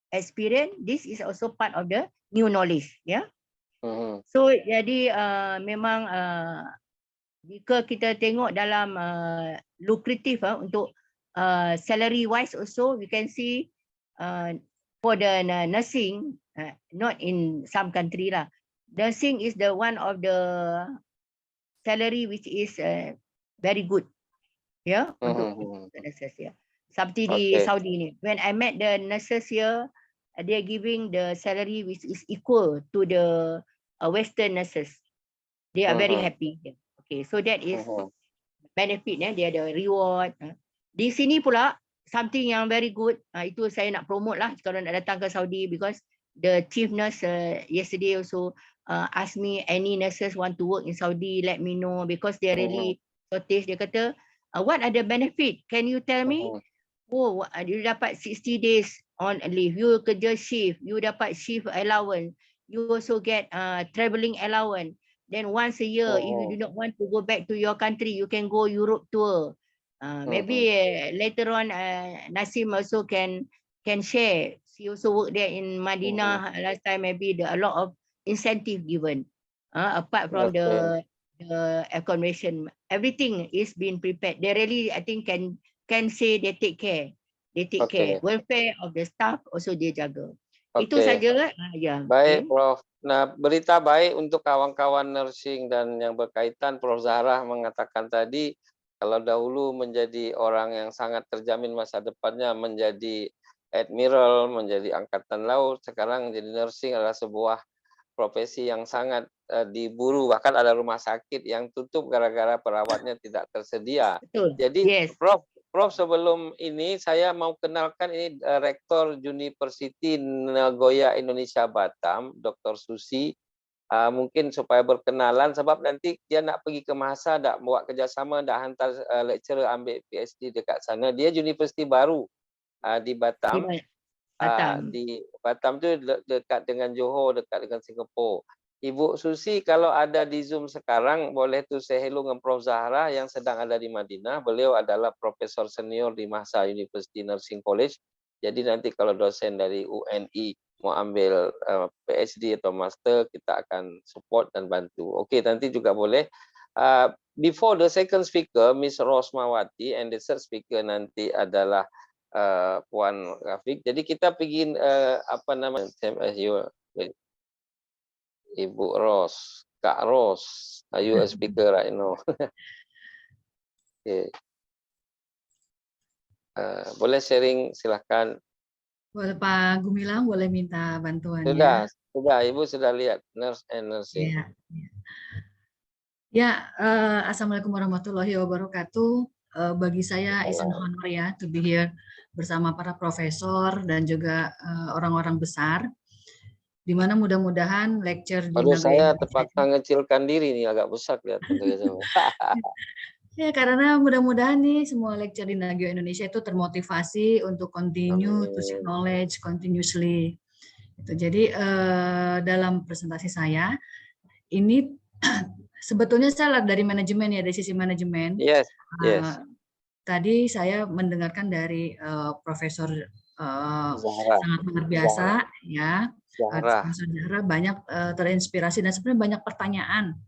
experience. This is also part of the new knowledge, So jadi memang jika kita tengok dalam lucrative untuk salary wise also we can see for the nursing, not in some country lah. Nursing is the one of the salary which is very good, untuk nurses Seperti di Saudi ni. When I met the nurses here, they are giving the salary which is equal to the Western nurses. They are very happy. Okay, so that is benefit. Dia ada reward. Di sini pula something yang very good. Itu saya nak promote lah kalau nak datang ke Saudi because the chief nurse yesterday also asked me any nurses want to work in Saudi, let me know because they are really shortage. Dia kata, what are the benefit? Can you tell me? Oh, you dapat 60 days on leave. You kerja shift. You dapat shift allowance. You also get travelling allowance. Then once a year, if you do not want to go back to your country, you can go Europe tour. Maybe later on, Nasim also can share. She also worked there in Madinah last time. Maybe a lot of incentive given. Apart from the accommodation, everything is being prepared. They really, I think, can say they take care. They take care. Welfare of the staff also dia jaga. Itu saja. Baik, Prof. Nah, berita baik untuk kawan-kawan nursing dan yang berkaitan, Prof. Zahra mengatakan tadi, kalau dahulu menjadi orang yang sangat terjamin masa depannya, menjadi admiral, menjadi angkatan laut, sekarang jadi nursing adalah sebuah profesi yang sangat diburu. Bahkan ada rumah sakit yang tutup gara-gara perawatnya tidak tersedia. Betul. Jadi, Prof, sebelum ini saya mau kenalkan ini Rektor University Nagoya Indonesia Batam, Dr. Susi. Mungkin supaya berkenalan sebab nanti dia nak pergi ke Masa, nak buat kerjasama, nak hantar lecturer ambil PhD dekat sana. Dia universiti baru di Batam. Di Batam tu dekat dengan Johor, dekat dengan Singapura. Ibu Susi kalau ada di Zoom sekarang boleh tu say hello dengan Prof. Zahra yang sedang ada di Madinah. Beliau adalah profesor senior di Mahsa University Nursing College. Jadi nanti kalau dosen dari UNI mau ambil PhD atau master, kita akan support dan bantu. Okey, nanti juga boleh. Before the second speaker, Miss Rosmawati, and the third speaker nanti adalah Puan Rafiq. Jadi kita pergi apa namanya, same as you, Ibu Ros, Kak Ros, are you a speaker right now? Okay. Boleh sharing, silahkan. Boleh Pak Gumilang, boleh minta bantuannya. Sudah, Ibu sudah lihat nurse and nursing. Ya, Assalamualaikum warahmatullahi wabarakatuh. Bagi saya is an honor ya to be here bersama para profesor dan juga orang-orang besar. Di mana mudah-mudahan lecture di Aduh, saya Indonesia terpaksa ngecilkan diri nih, agak besar kelihatan. Ya, karena mudah-mudahan nih semua lecture di Nagio Indonesia itu termotivasi untuk continue to seek knowledge continuously. Jadi dalam presentasi saya ini sebetulnya saya dari manajemen ya, dari sisi manajemen. Yes. Tadi saya mendengarkan dari Profesor sangat luar biasa ya, Profesor Zahra banyak terinspirasi dan sebenarnya banyak pertanyaan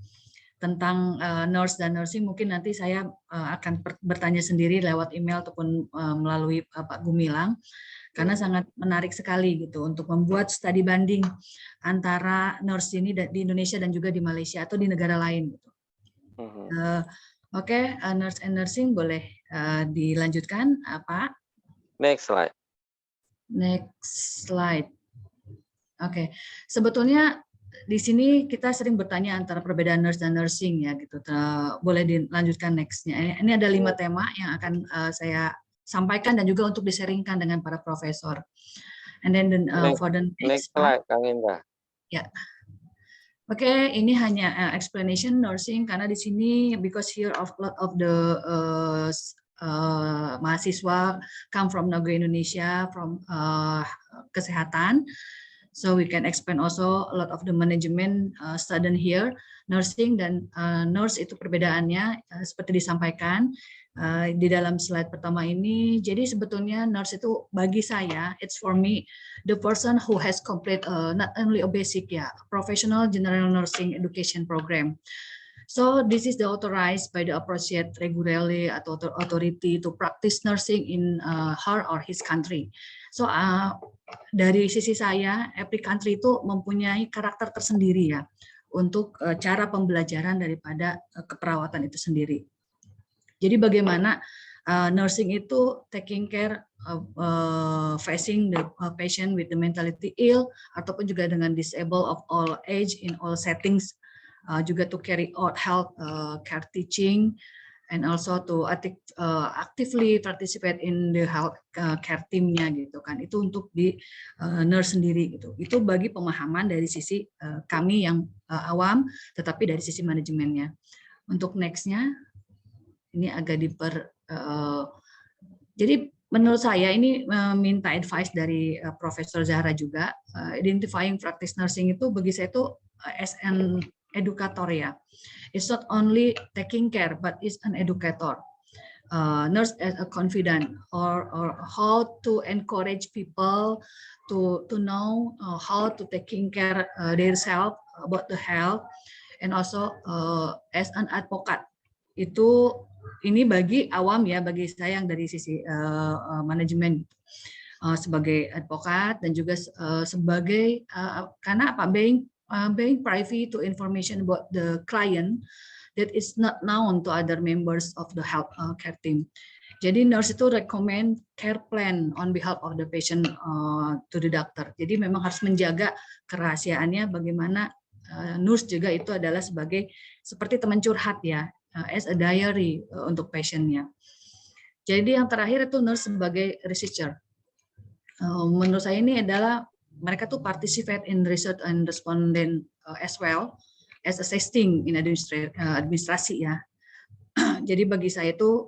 tentang nurse dan nursing. Mungkin nanti saya akan bertanya sendiri lewat email ataupun melalui Pak Gumilang. Karena sangat menarik sekali gitu untuk membuat studi banding antara nurse ini di Indonesia dan juga di Malaysia atau di negara lain. Gitu. Oke, nurse and nursing boleh dilanjutkan, Pak? Next slide. Next slide. Oke, sebetulnya di sini kita sering bertanya antara perbedaan nurse dan nursing ya gitu. Boleh dilanjutkan nextnya. Ini ada 5 tema yang akan saya sampaikan dan juga untuk diseringkan dengan para profesor. And then for the next slide, Kang Indra. Ya. Oke, ini hanya explanation nursing karena di sini because here of lot of the mahasiswa come from Nagio Indonesia from kesehatan. So we can explain also a lot of the management student here. Nursing dan nurse itu perbedaannya seperti disampaikan di dalam slide pertama ini. Jadi sebetulnya nurse itu bagi saya, it's for me, the person who has complete not only a basic professional general nursing education program. So this is the authorized by the appropriate regularly atau authority to practice nursing in her or his country. So dari sisi saya, every country itu mempunyai karakter tersendiri ya untuk cara pembelajaran daripada keperawatan itu sendiri. Jadi bagaimana nursing itu taking care facing the patient with the mentality ill ataupun juga dengan disabled of all age in all settings, juga to carry out health care teaching and also to actively participate in the health care team-nya gitu kan. Itu untuk di nurse sendiri gitu. Itu bagi pemahaman dari sisi kami yang awam, tetapi dari sisi manajemennya. Untuk next-nya ini agak jadi menurut saya ini minta advice dari Profesor Zahra juga, identifying practice nursing itu bagi saya itu as an educator ya. It's not only taking care, but it's an educator. Nurse as a confidant or how to encourage people to know how to taking care their self about the health, and also as an advocate. Itu ini bagi awam ya, bagi saya yang dari sisi manajemen sebagai advokat dan juga sebagai karena apa being privy to information about the client that is not known to other members of the health care team. Jadi nurse itu recommend care plan on behalf of the patient to the doctor. Jadi memang harus menjaga kerahasiaannya. Bagaimana nurse juga itu adalah sebagai seperti teman curhat ya. As a diary untuk patientnya. Jadi yang terakhir itu nurse sebagai researcher. Menurut saya ini adalah mereka tuh participate in research and respondent as well as assisting in administrasi ya. Jadi bagi saya itu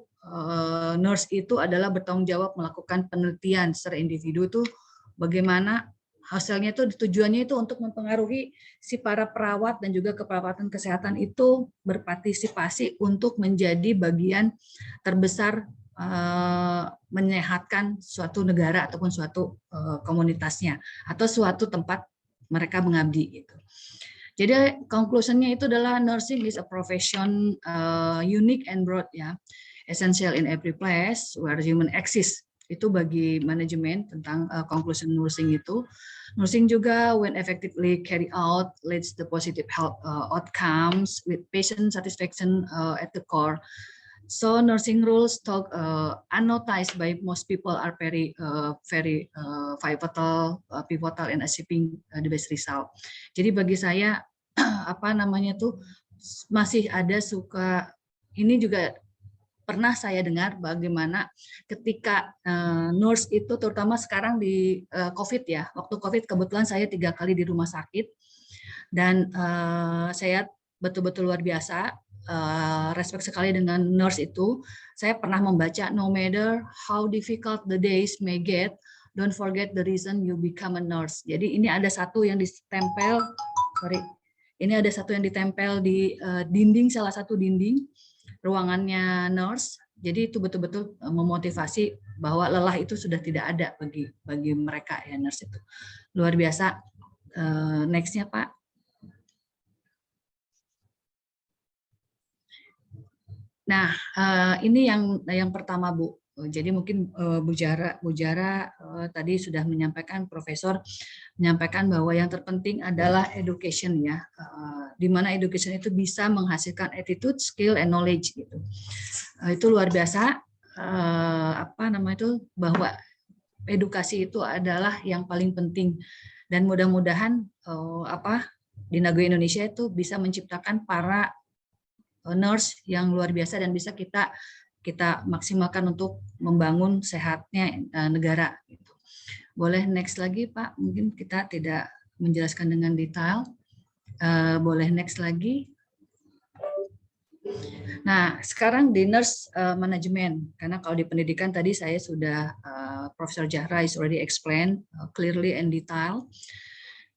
nurse itu adalah bertanggung jawab melakukan penelitian secara individu itu bagaimana hasilnya itu tujuannya itu untuk mempengaruhi si para perawat dan juga keperawatan kesehatan itu berpartisipasi untuk menjadi bagian terbesar menyehatkan suatu negara ataupun suatu komunitasnya atau suatu tempat mereka mengabdi gitu. Jadi conclusionnya itu adalah nursing is a profession unique and broad ya, essential in every place where human exists. Itu bagi manajemen tentang conclusion nursing itu. Nursing juga when effectively carry out leads to positive health outcomes with patient satisfaction at the core. So nursing rules talk unnoticed by most people are very pivotal in achieving the best result. Jadi bagi saya apa namanya tuh masih ada suka ini juga pernah saya dengar bagaimana ketika nurse itu terutama sekarang di COVID ya, waktu COVID kebetulan saya 3 kali di rumah sakit dan saya betul-betul luar biasa respect sekali dengan nurse itu. Saya pernah membaca no matter how difficult the days may get, don't forget the reason you become a nurse. Jadi ini ada satu yang ditempel, ini ada satu yang ditempel di dinding, salah satu dinding ruangannya nurse. Jadi itu betul-betul memotivasi bahwa lelah itu sudah tidak ada bagi mereka ya nurse itu. Luar biasa. Next-nya Pak. Nah, ini yang pertama Bu. Jadi mungkin Bu Jara tadi sudah menyampaikan, Profesor menyampaikan bahwa yang terpenting adalah education ya, di mana education itu bisa menghasilkan attitude, skill, and knowledge gitu. Itu luar biasa, apa nama itu, bahwa edukasi itu adalah yang paling penting dan mudah-mudahan di Nagoi Indonesia itu bisa menciptakan para nurse yang luar biasa dan bisa kita maksimalkan untuk membangun sehatnya negara. Boleh next lagi Pak, mungkin kita tidak menjelaskan dengan detail. Boleh next lagi. Nah sekarang di nurse management, karena kalau di pendidikan tadi saya sudah Profesor Zahra is already explained clearly and detail.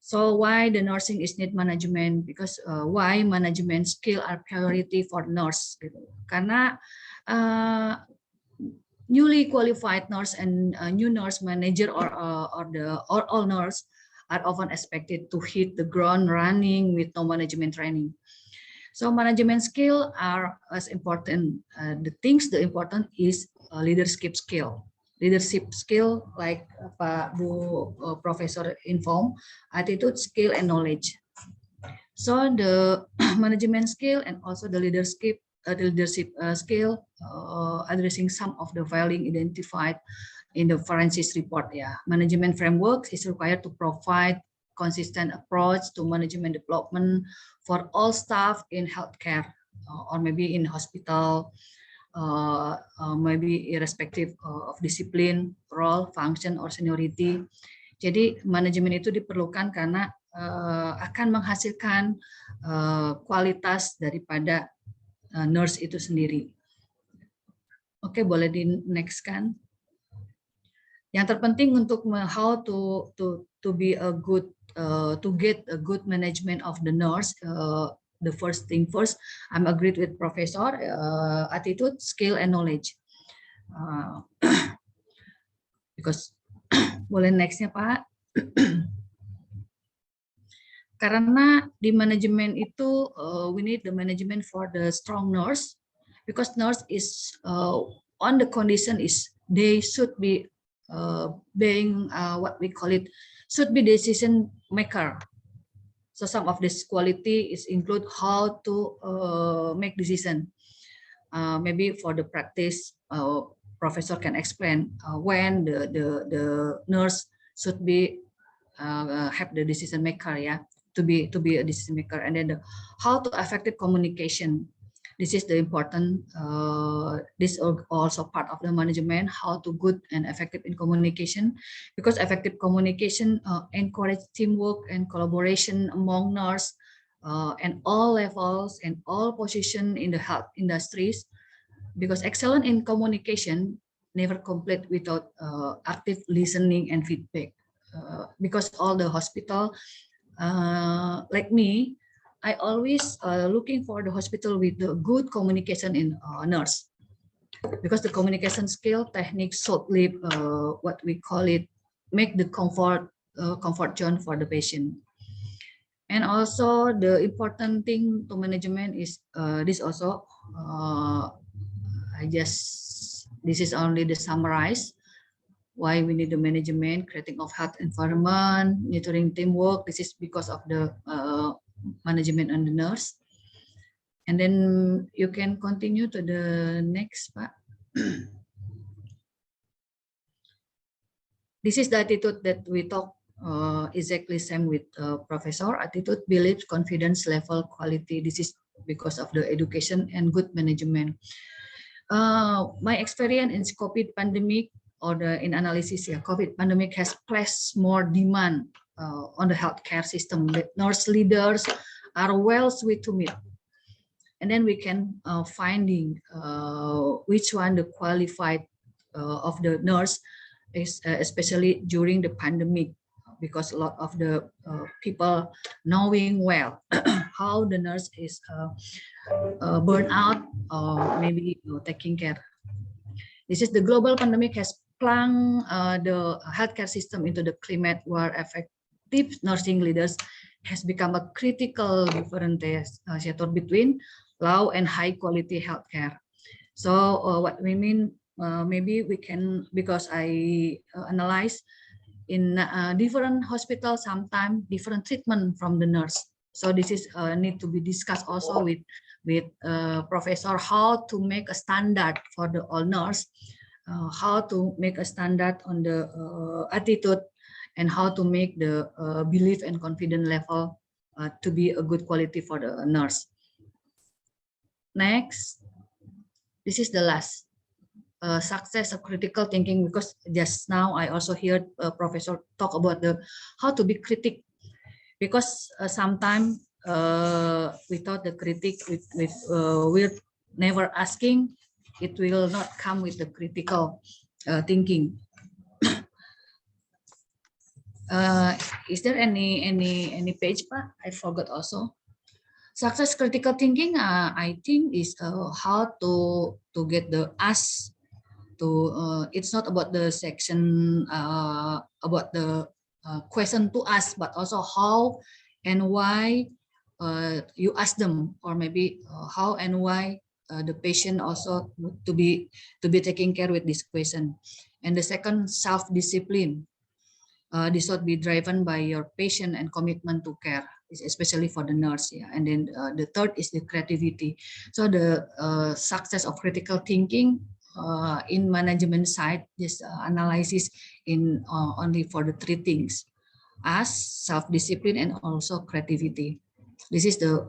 So why the nursing is need management? Because why management skill are priority for nurse? Gitu. Karena newly qualified nurse and new nurse manager or all nurse are often expected to hit the ground running with no management training. So management skill are as important. The important is leadership skill. Leadership skill like Pak Bu Profesor inform, attitude, skill, and knowledge. So the management skill and also the leadership skill addressing some of the failing identified in the forensic report. Yeah, management framework is required to provide consistent approach to management development for all staff in healthcare or maybe in hospital, maybe irrespective of discipline, role, function, or seniority. Jadi manajemen itu diperlukan karena akan menghasilkan kualitas daripada nurse itu sendiri. Oke, boleh di next kan? Yang terpenting untuk how to be a good to get a good management of the nurse. The first thing first, I'm agreed with Professor, attitude, skill, and knowledge. Because boleh nextnya Pak. Karena di manajemen itu we need the management for the strong nurse, because nurse is on the condition is they should be being what we call it, should be decision maker. So some of this quality is include how to make decision. Maybe for the practice, Professor can explain when the nurse should be have the decision maker, yeah, to be a decision maker, and then how to effective communication. This is the important. This also part of the management, how to good and effective in communication, because effective communication encourage teamwork and collaboration among nurse and all levels and all position in the health industries. Because excellent in communication never complete without active listening and feedback. Because all the hospital, like me, I always looking for the hospital with the good communication in nurse, because the communication skill techniques shortly what we call it, make the comfort zone for the patient. And also the important thing to management is this also this is only the summarize. why we need the management, creating of health environment, nurturing teamwork. This is because of the management and the nurse. And then you can continue to the next part. This is the attitude that we talk exactly same with professor. Attitude, beliefs, confidence level, quality. This is because of the education and good management. My experience in COVID pandemic or in analysis, COVID pandemic has placed more demand on the healthcare system. The nurse leaders are well suited to meet. And then we can finding which one the qualified of the nurse is, especially during the pandemic, because a lot of the people knowing well how the nurse is burn out or maybe taking care. This is the global pandemic has plunged the healthcare system into the climate where effective nursing leaders has become a critical differentiator between low and high quality healthcare. So what we mean, maybe we can, because I analyze in different hospitals, sometimes different treatment from the nurse. So this is need to be discussed also with professor, how to make a standard for the all nurse, how to make a standard on the attitude, and how to make the belief and confidence level to be a good quality for the nurse. Next, this is the last. Success of critical thinking, because just now I also heard professor talk about the how to be critic, because sometimes without the critic, we're never asking, it will not come with the critical thinking. Is there any page, Pak? I forgot also. Success critical thinking, I think is how to get the us to. It's not about the section about the question to ask, but also how and why you ask them, or maybe how and why the patient also to be taken care with this question. And the second, self-discipline. This would be driven by your patient and commitment to care, especially for the nurse. Yeah. And then the third is the creativity. So the success of critical thinking in management side, this analysis in only for the three things: as, self-discipline, and also creativity. This is the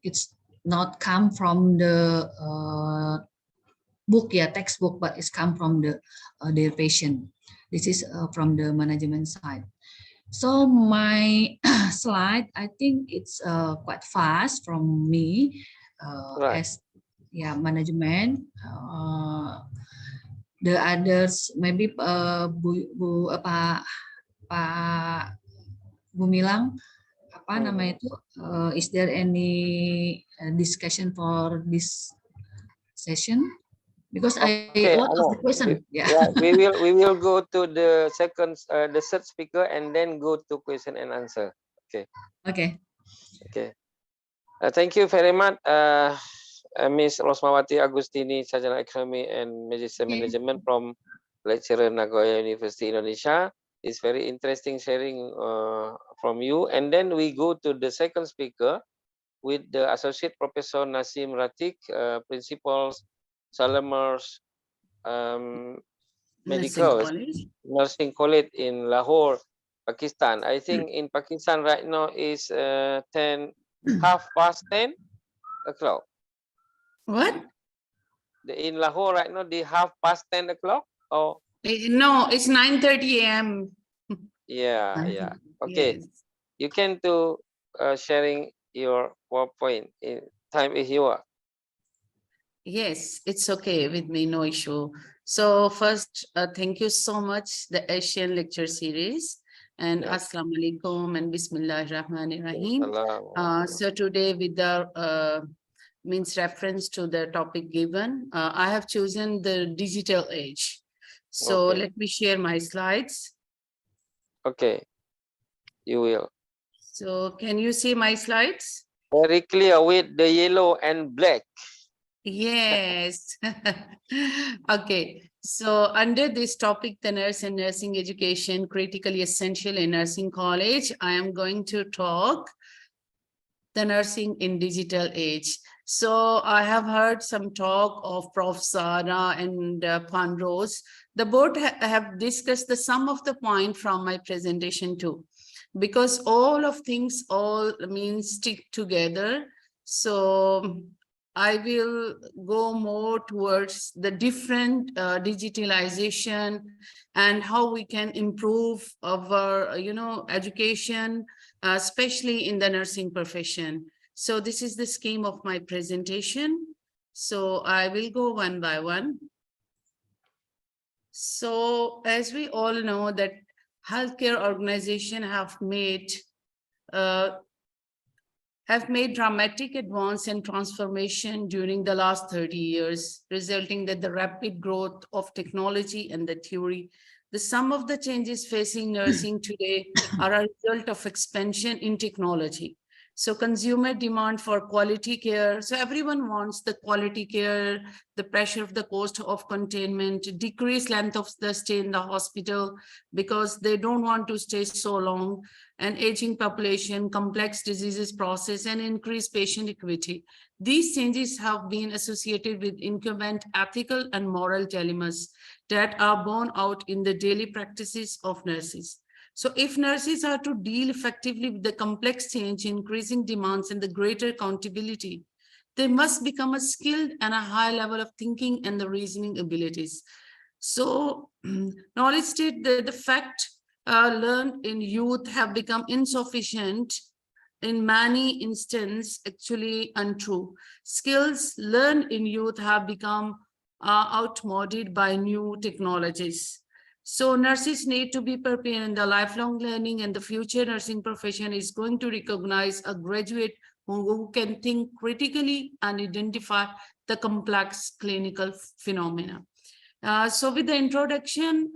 it's not come from the book, textbook, but it's come from the their patient. This is from the management side. So my slide, I think it's quite fast from me Right. as management. The others maybe Pak Gumilang, apa namanya itu? Is there any discussion for this session? Because Okay, what was the question? we will go to the second, the third speaker, and then go to question and answer. Okay. Okay. Okay. Thank you very much, Ms. Rosmawati Agustini, Sarjana Economy and Magister Management from lecturer Nagoya University, Indonesia. It's very interesting sharing from you. And then we go to the second speaker with the Associate Professor Nasim Ratik, Principal Salamers Nursing College in Lahore, Pakistan. I think in Pakistan right now is 10:30 o'clock. What? In Lahore right now, the 10:30 o'clock? Oh, no, it's 9:30 a.m. Yeah. Okay, yes. You can do sharing your PowerPoint in time is yours. Yes, it's okay with me, no issue. So first, thank you so much, the Asian Lecture Series, and yes. Assalamu alaikum and Bismillahirrahmanirrahim. So today with the means reference to the topic given, I have chosen the digital age. So let me share my slides. Okay, you will. So can you see my slides? Very clear with the yellow and black. Yes. Okay. So under this topic, the nurse and nursing education, critically essential in nursing college, I am going to talk the nursing in digital age. So I have heard some talk of Prof. Zara and Panrose. The board have discussed the sum of the point from my presentation too, because all of things all means stick together. So I will go more towards the different digitalization and how we can improve our, education, especially in the nursing profession. So this is the scheme of my presentation. So I will go one by one. So as we all know that healthcare organizations have made dramatic advance and transformation during the last 30 years, resulting that the rapid growth of technology and the theory. The sum of the changes facing nursing today are a result of expansion in technology. So consumer demand for quality care. So everyone wants the quality care, the pressure of the cost of containment, decreased length of the stay in the hospital because they don't want to stay so long, an aging population, complex diseases process, and increased patient equity. These changes have been associated with incumbent ethical and moral dilemmas that are borne out in the daily practices of nurses. So if nurses are to deal effectively with the complex change, increasing demands, and the greater accountability, they must become a skilled and a high level of thinking and the reasoning abilities. So knowledge state the fact learned in youth have become insufficient in many instances actually untrue. Skills learned in youth have become outmoded by new technologies. So nurses need to be prepared in the lifelong learning, and the future nursing profession is going to recognize a graduate who can think critically and identify the complex clinical phenomena. So with the introduction,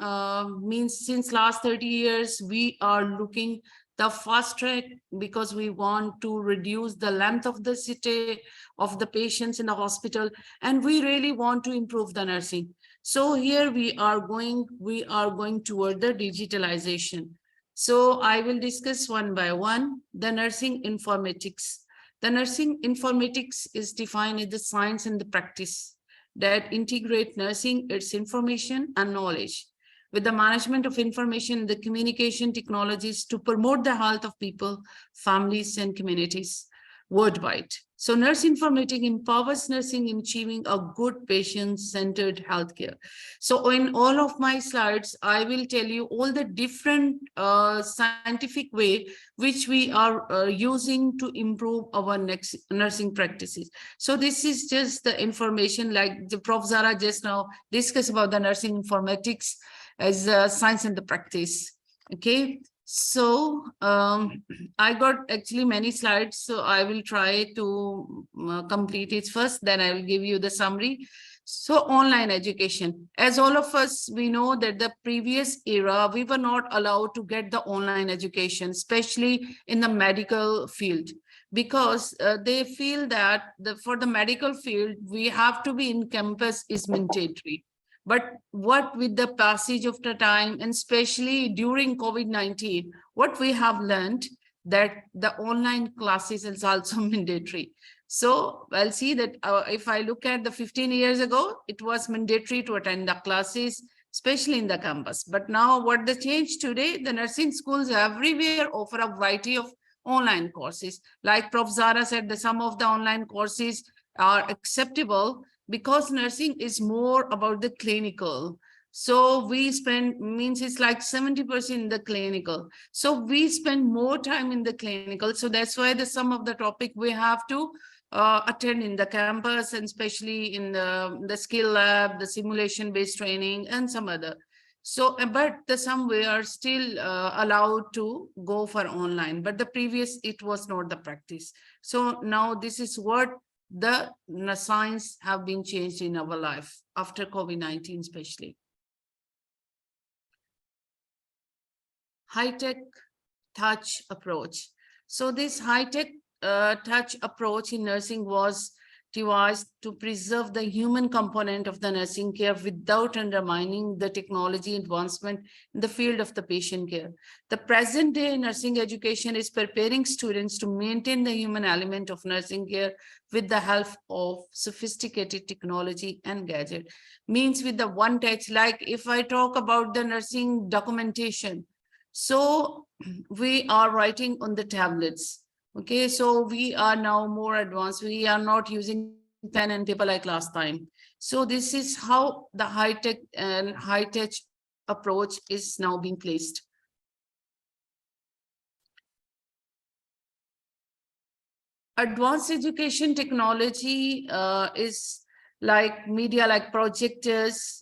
means since last 30 years, we are looking the fast track because we want to reduce the length of the stay of the patients in the hospital, and we really want to improve the nursing. So here we are going toward the digitalization. So I will discuss one by one the nursing informatics. The nursing informatics is defined as the science and the practice that integrate nursing, its information and knowledge with the management of information, the communication technologies to promote the health of people, families, and communities worldwide. So nurse informatics empowers nursing in achieving a good patient-centered healthcare. So in all of my slides, I will tell you all the different scientific way which we are using to improve our next nursing practices. So this is just the information like the Prof. Zara just now discussed about the nursing informatics as science and the practice. Okay. So I got actually many slides, so I will try to complete it first, then I will give you the summary. So online education, as all of us, we know that the previous era, we were not allowed to get the online education, especially in the medical field, because they feel that for the medical field, we have to be in campus is mandatory. But what with the passage of the time, and especially during COVID-19, what we have learned that the online classes is also mandatory. So I'll see that if I look at the 15 years ago, it was mandatory to attend the classes, especially in the campus. But now what the change today, the nursing schools everywhere offer a variety of online courses. Like Prof. Zara said, that some of the online courses are acceptable because nursing is more about the clinical. So we spend, means it's like 70% in the clinical. So we spend more time in the clinical. So that's why the some of the topic we have to attend in the campus, and especially in the skill lab, the simulation-based training, and some other. So, but the some we are still allowed to go for online, but the previous, it was not the practice. So now this is what the science have been changed in our life after COVID-19, especially. High-tech touch approach. So this high-tech touch approach in nursing was devised to preserve the human component of the nursing care without undermining the technology advancement in the field of the patient care. The present day nursing education is preparing students to maintain the human element of nursing care with the help of sophisticated technology and gadget. Means with the one touch, like if I talk about the nursing documentation, so we are writing on the tablets. Okay, so we are now more advanced. We are not using pen and paper like last time. So this is how the high-tech and high-tech approach is now being placed. Advanced education technology is like media, like projectors.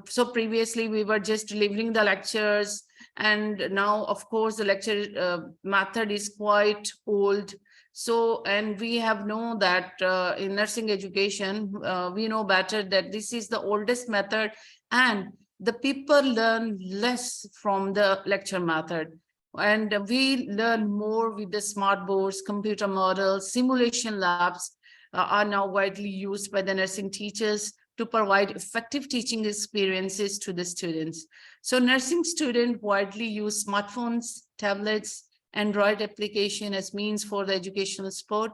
So previously we were just delivering the lectures, and now of course the lecture method is quite old. So, and we have known that in nursing education, we know better that this is the oldest method, and the people learn less from the lecture method. And we learn more with the smart boards, computer models, simulation labs are now widely used by the nursing teachers to provide effective teaching experiences to the students. So nursing students widely use smartphones, tablets, Android application as means for the educational support.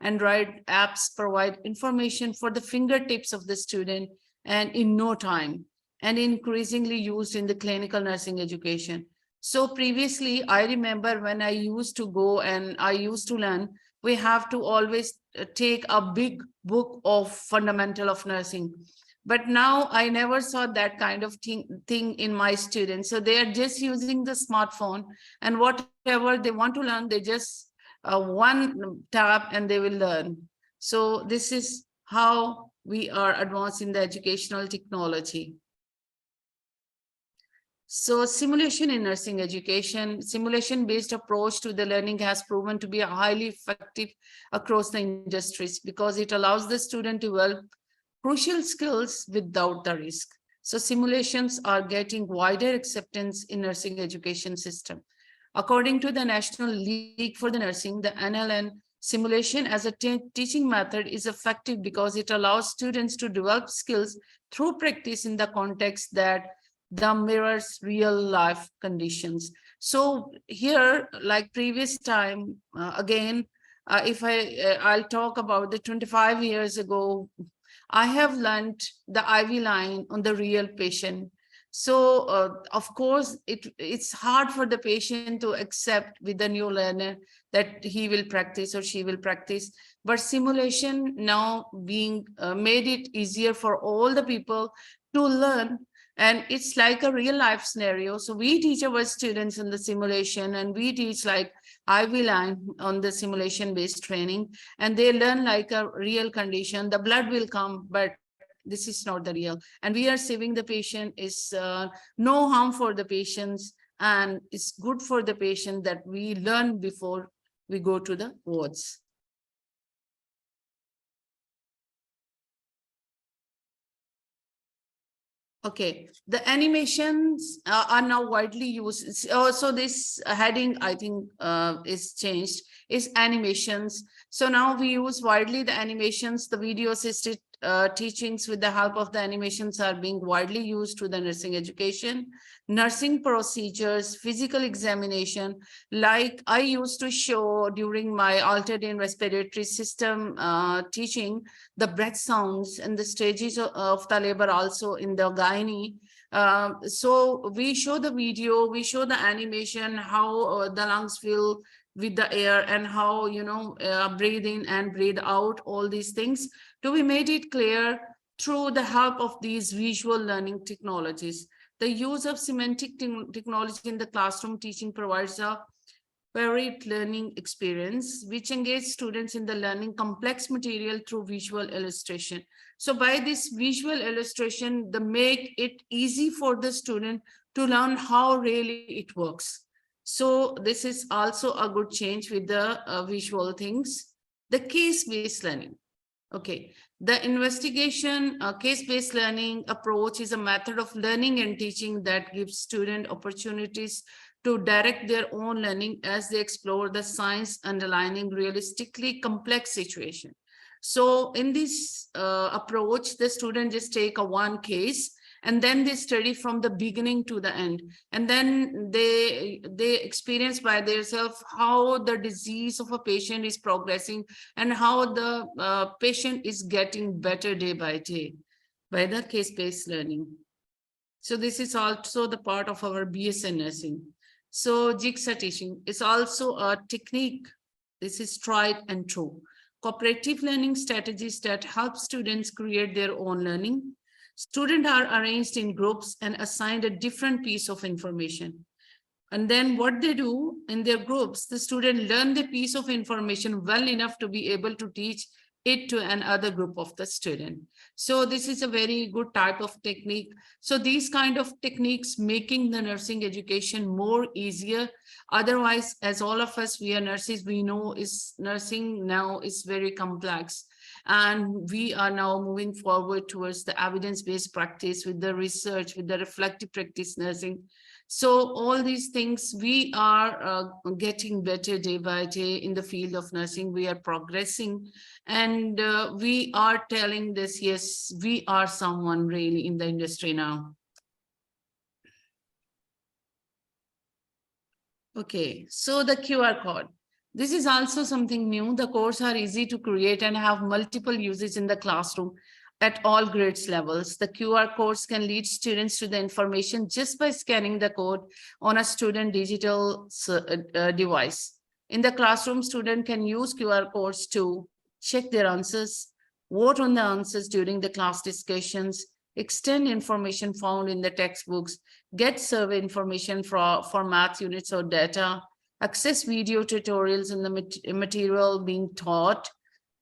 Android apps provide information for the fingertips of the student and in no time, and increasingly used in the clinical nursing education. So previously, I remember when I used to go and I used to learn, we have to always take a big book of fundamental of nursing. But now I never saw that kind of thing in my students. So they are just using the smartphone, and whatever they want to learn, they just one tap and they will learn. So this is how we are advancing the educational technology. So simulation in nursing education, simulation-based approach to the learning has proven to be highly effective across the industries because it allows the student to develop crucial skills without the risk. So simulations are getting wider acceptance in nursing education system. According to the National League for the Nursing, the NLN simulation as a teaching method is effective because it allows students to develop skills through practice in the context that mirrors real life conditions. So here, like previous time, again, if I'll talk about the 25 years ago, I have learned the IV line on the real patient. So of course, it's hard for the patient to accept with the new learner that he will practice or she will practice. But simulation now being made it easier for all the people to learn. And it's like a real life scenario. So we teach our students in the simulation, and we teach like IV line on the simulation based training, and they learn like a real condition. The blood will come, but this is not the real. And we are saving the patient, is no harm for the patients, and it's good for the patient that we learn before we go to the wards. Okay, the animations are now widely used. So this heading, I think, is changed, is animations. So now we use widely the animations, the video assisted teachings with the help of the animations are being widely used to the nursing education, nursing procedures, physical examination. Like I used to show during my altered and respiratory system teaching, the breath sounds and the stages of the labor also in the gynae. So we show the video, we show the animation, how the lungs feel with the air and how, you know, breathe in and breathe out, all these things to be made it clear through the help of these visual learning technologies. The use of semantic technology in the classroom teaching provides a varied learning experience, which engages students in the learning complex material through visual illustration. So by this visual illustration, they make it easy for the student to learn how really it works. So this is also a good change with the visual things. The case-based learning. Okay, the investigation case-based learning approach is a method of learning and teaching that gives students opportunities to direct their own learning as they explore the science underlying realistically complex situation. So in this approach, the student just take a one case and then they study from the beginning to the end. And then they experience by themselves how the disease of a patient is progressing and how the patient is getting better day by day by the case-based learning. So this is also the part of our BSN nursing. So jigsaw teaching is also a technique. This is tried and true. Cooperative learning strategies that help students create their own learning. Students are arranged in groups and assigned a different piece of information. And then what they do in their groups, the student learn the piece of information well enough to be able to teach it to another group of the student. So this is a very good type of technique. So these kind of techniques making the nursing education more easier. Otherwise, as all of us, we are nurses, we know is nursing now is very complex. And we are now moving forward towards the evidence-based practice with the research, with the reflective practice nursing. So all these things, we are getting better day by day in the field of nursing. We are progressing and we are telling this, yes, we are someone really in the industry now. Okay, so the QR code. This is also something new. The codes are easy to create and have multiple uses in the classroom at all grades levels. The QR codes can lead students to the information just by scanning the code on a student digital device. In the classroom, student can use QR codes to check their answers, vote on the answers during the class discussions, extend information found in the textbooks, get survey information for math units or data, access video tutorials in the material being taught,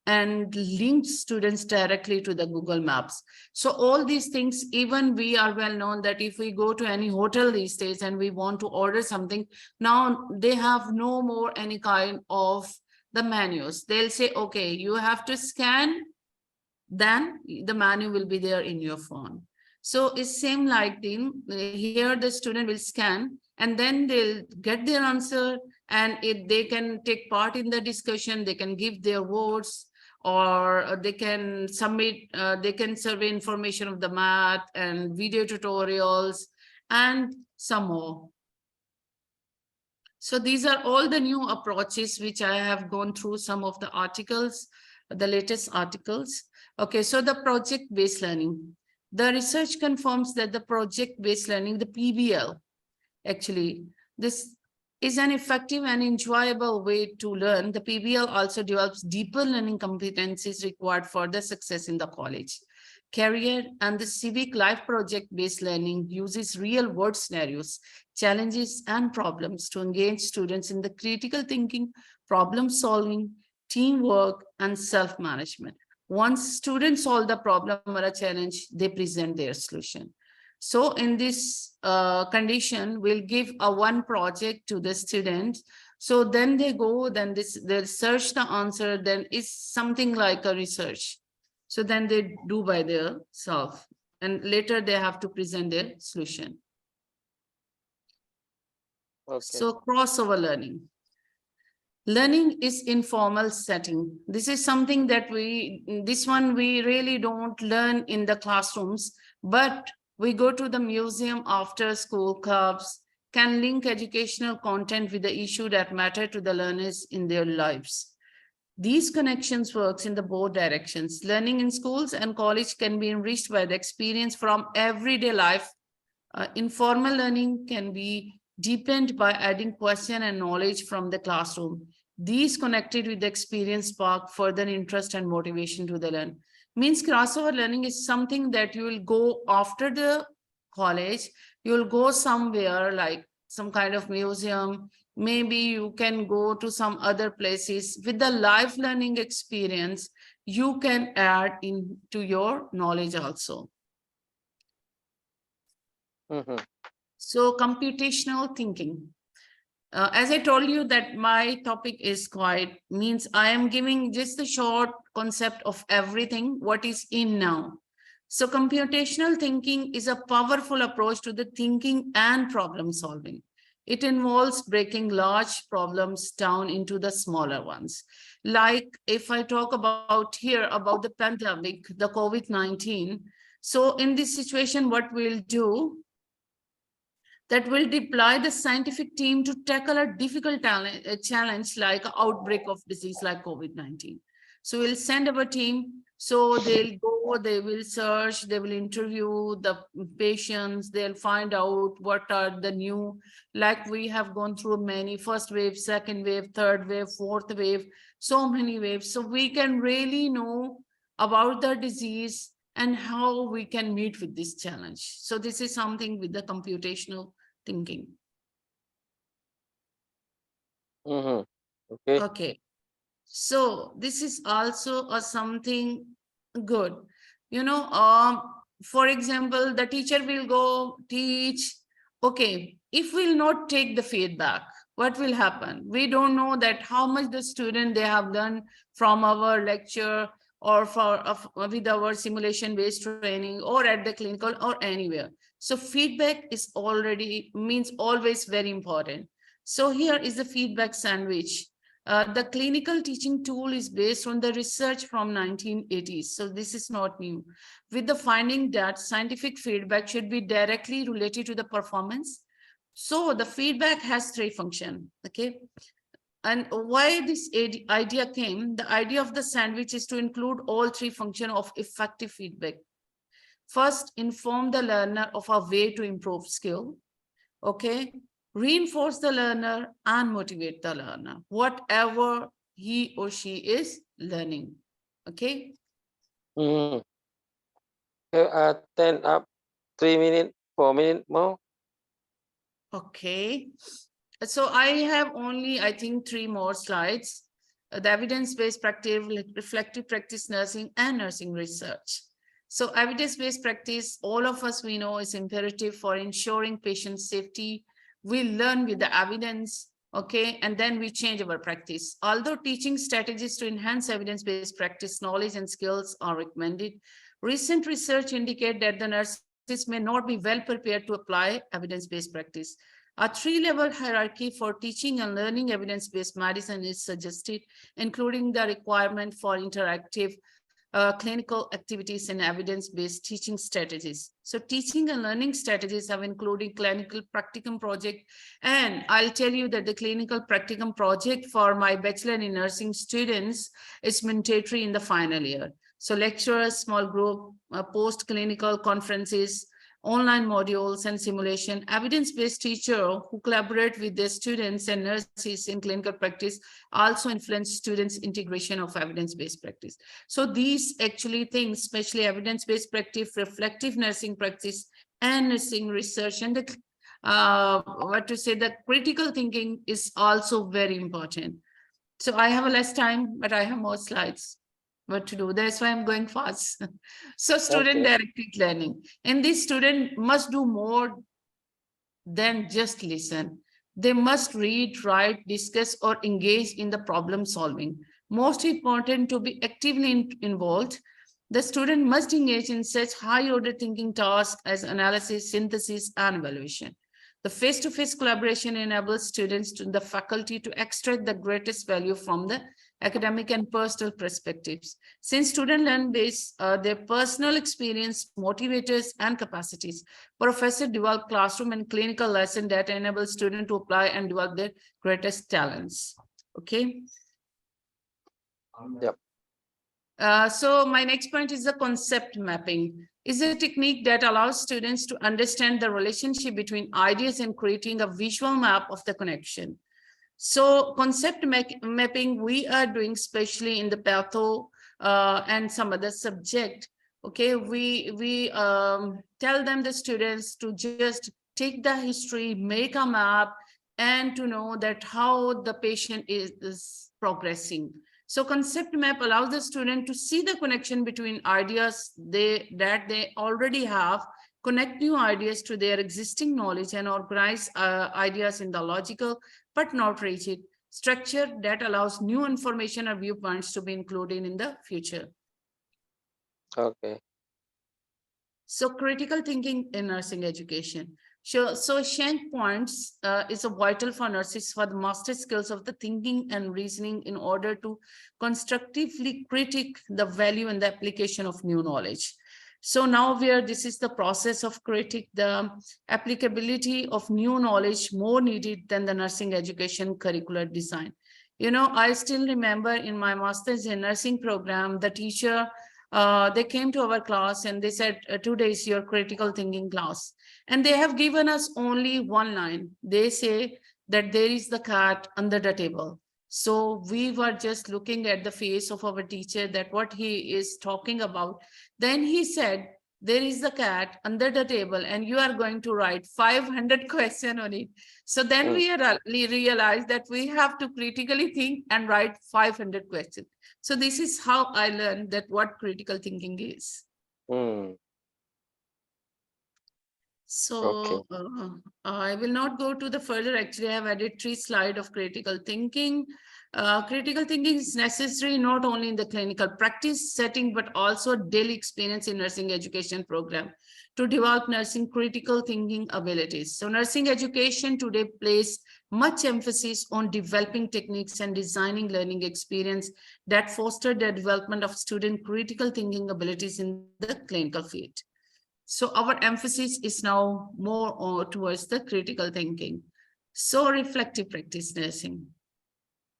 and link students directly to the Google Maps. So all these things, even we are well known that if we go to any hotel these days and we want to order something, now they have no more any kind of the menus. They'll say, okay, you have to scan, then the menu will be there in your phone. So it's same like here the student will scan and then they'll get their answer, and they can take part in the discussion, they can give their votes, or they can submit, they can survey information of the math and video tutorials and some more. So these are all the new approaches which I have gone through some of the articles, the latest articles. Okay, so the project-based learning. The research confirms that the project-based learning, the PBL, actually, this is an effective and enjoyable way to learn. The PBL also develops deeper learning competencies required for the success in the college, career, and the civic life. Project-based learning uses real-world scenarios, challenges, and problems to engage students in the critical thinking, problem-solving, teamwork, and self-management. Once students solve the problem or a challenge, they present their solution. So in this condition, we'll give one project to the students. So then they go, then they'll search the answer, then it's something like a research. So then they do by themselves, and later they have to present their solution. Okay. So crossover learning. Learning is informal setting. This is something that we really don't learn in the classrooms, but we go to the museum after school clubs, can link educational content with the issue that matter to the learners in their lives. These connections works in the both directions. Learning in schools and college can be enriched by the experience from everyday life. Informal learning can be deepened by adding question and knowledge from the classroom. These connected with the experience spark further interest and motivation to the learn. Means crossover learning is something that you will go after the college, you will go somewhere like some kind of museum, maybe you can go to some other places. With the life learning experience, you can add into your knowledge also. So computational thinking. As I told you that my topic is means I am giving just the short concept of everything, what is in now. So computational thinking is a powerful approach to the thinking and problem solving. It involves breaking large problems down into the smaller ones. Like if I talk about here about the pandemic, the COVID-19. So in this situation, what we'll do, that will deploy the scientific team to tackle a difficult challenge like an outbreak of disease like COVID-19. So we'll send our team. So they'll go, they will search, they will interview the patients, they'll find out what are the new, like we have gone through many first wave, second wave, third wave, fourth wave, so many waves. So we can really know about the disease and how we can meet with this challenge. So this is something with the computational thinking. Okay. Okay. So this is also a something good. You know, for example, the teacher will go teach. Okay, if we'll not take the feedback, what will happen? We don't know that how much the student they have done from our lecture or with our simulation-based training or at the clinical or anywhere. So feedback is always very important. So here is the feedback sandwich. The clinical teaching tool is based on the research from 1980s. So this is not new. With the finding that scientific feedback should be directly related to the performance. So the feedback has three functions, okay? And why this idea came, the idea of the sandwich is to include all three functions of effective feedback. First, inform the learner of a way to improve skill, okay? Reinforce the learner and motivate the learner, whatever he or she is learning, okay? 10 up, 3 minutes, 4 minutes more. Okay. So I have only, I think, 3 more slides. The evidence-based practice, reflective practice nursing, and nursing research. So evidence-based practice, all of us we know is imperative for ensuring patient safety. We learn with the evidence, okay, and then we change our practice. Although teaching strategies to enhance evidence-based practice knowledge and skills are recommended, recent research indicate that the nurses may not be well prepared to apply evidence-based practice. A 3-level hierarchy for teaching and learning evidence-based medicine is suggested, including the requirement for interactive clinical activities and evidence-based teaching strategies. So teaching and learning strategies have included clinical practicum project. And I'll tell you that the clinical practicum project for my bachelor in nursing students is mandatory in the final year. So lecturers, small group, post-clinical conferences, online modules and simulation, evidence-based teacher who collaborate with their students and nurses in clinical practice also influence students' integration of evidence-based practice. So these actually things, especially evidence-based practice, reflective nursing practice, and nursing research, and the the critical thinking is also very important. So I have less time, but I have more slides. What to do. That's why I'm going fast. So student-directed learning. And this student must do more than just listen. They must read, write, discuss, or engage in the problem solving. Most important to be actively involved. The student must engage in such high-order thinking tasks as analysis, synthesis, and evaluation. The face-to-face collaboration enables students to the faculty to extract the greatest value from the academic and personal perspectives. Since students learn based their personal experience, motivators, and capacities, professors develop classroom and clinical lesson that enable students to apply and develop their greatest talents. Okay. Yep. So my next point is the concept mapping. Is a technique that allows students to understand the relationship between ideas and creating a visual map of the connection. So concept mapping we are doing especially in the patho and some other subject. Okay, we tell them, the students, to just take the history, make a map, and to know that how the patient is progressing. So concept map allows the student to see the connection between ideas that they already have, connect new ideas to their existing knowledge, and organize ideas in the logical but not rigid structure that allows new information or viewpoints to be included in the future. Okay. So critical thinking in nursing education. So Shen points is a vital for nurses for the master skills of the thinking and reasoning in order to constructively critique the value and the application of new knowledge. So now this is the process of critique the applicability of new knowledge more needed than the nursing education curricular design. You know, I still remember in my master's in nursing program, the teacher, they came to our class and they said, today is your critical thinking class. And they have given us only one line. They say that there is the cat under the table. So we were just looking at the face of our teacher that what he is talking about. Then he said, there is the cat under the table and you are going to write 500 questions on it. So then we realized that we have to critically think and write 500 questions. So this is how I learned that what critical thinking is. So I will not go to the further. Actually, I have added 3 slides of critical thinking. Critical thinking is necessary not only in the clinical practice setting, but also daily experience in nursing education program to develop nursing critical thinking abilities. So nursing education today places much emphasis on developing techniques and designing learning experience that foster the development of student critical thinking abilities in the clinical field. So our emphasis is now more towards the critical thinking. So reflective practice nursing.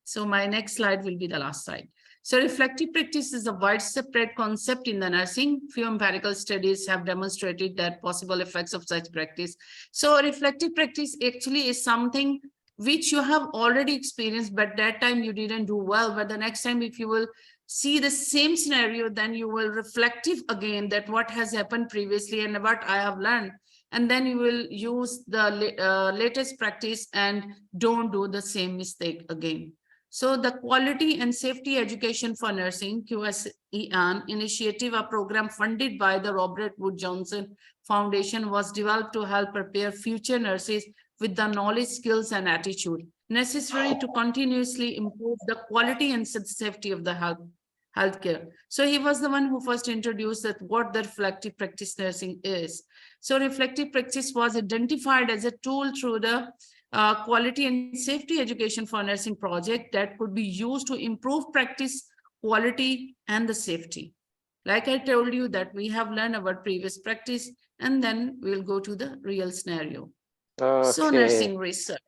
So my next slide will be the last slide. So reflective practice is a widespread concept in the nursing. Few empirical studies have demonstrated that possible effects of such practice. So reflective practice actually is something which you have already experienced, but that time you didn't do well. But the next time, if you will see the same scenario, then you will reflective again that what has happened previously and what I have learned. And then you will use the latest practice and don't do the same mistake again. So the Quality and Safety Education for Nursing, QSEN initiative, a program funded by the Robert Wood Johnson Foundation, was developed to help prepare future nurses with the knowledge, skills, and attitude necessary to continuously improve the quality and safety of the healthcare. So he was the one who first introduced that what the reflective practice nursing is. So reflective practice was identified as a tool through the Quality and Safety Education for Nursing project that could be used to improve practice, quality, and the safety. Like I told you that we have learned our previous practice, and then we'll go to the real scenario. So nursing research.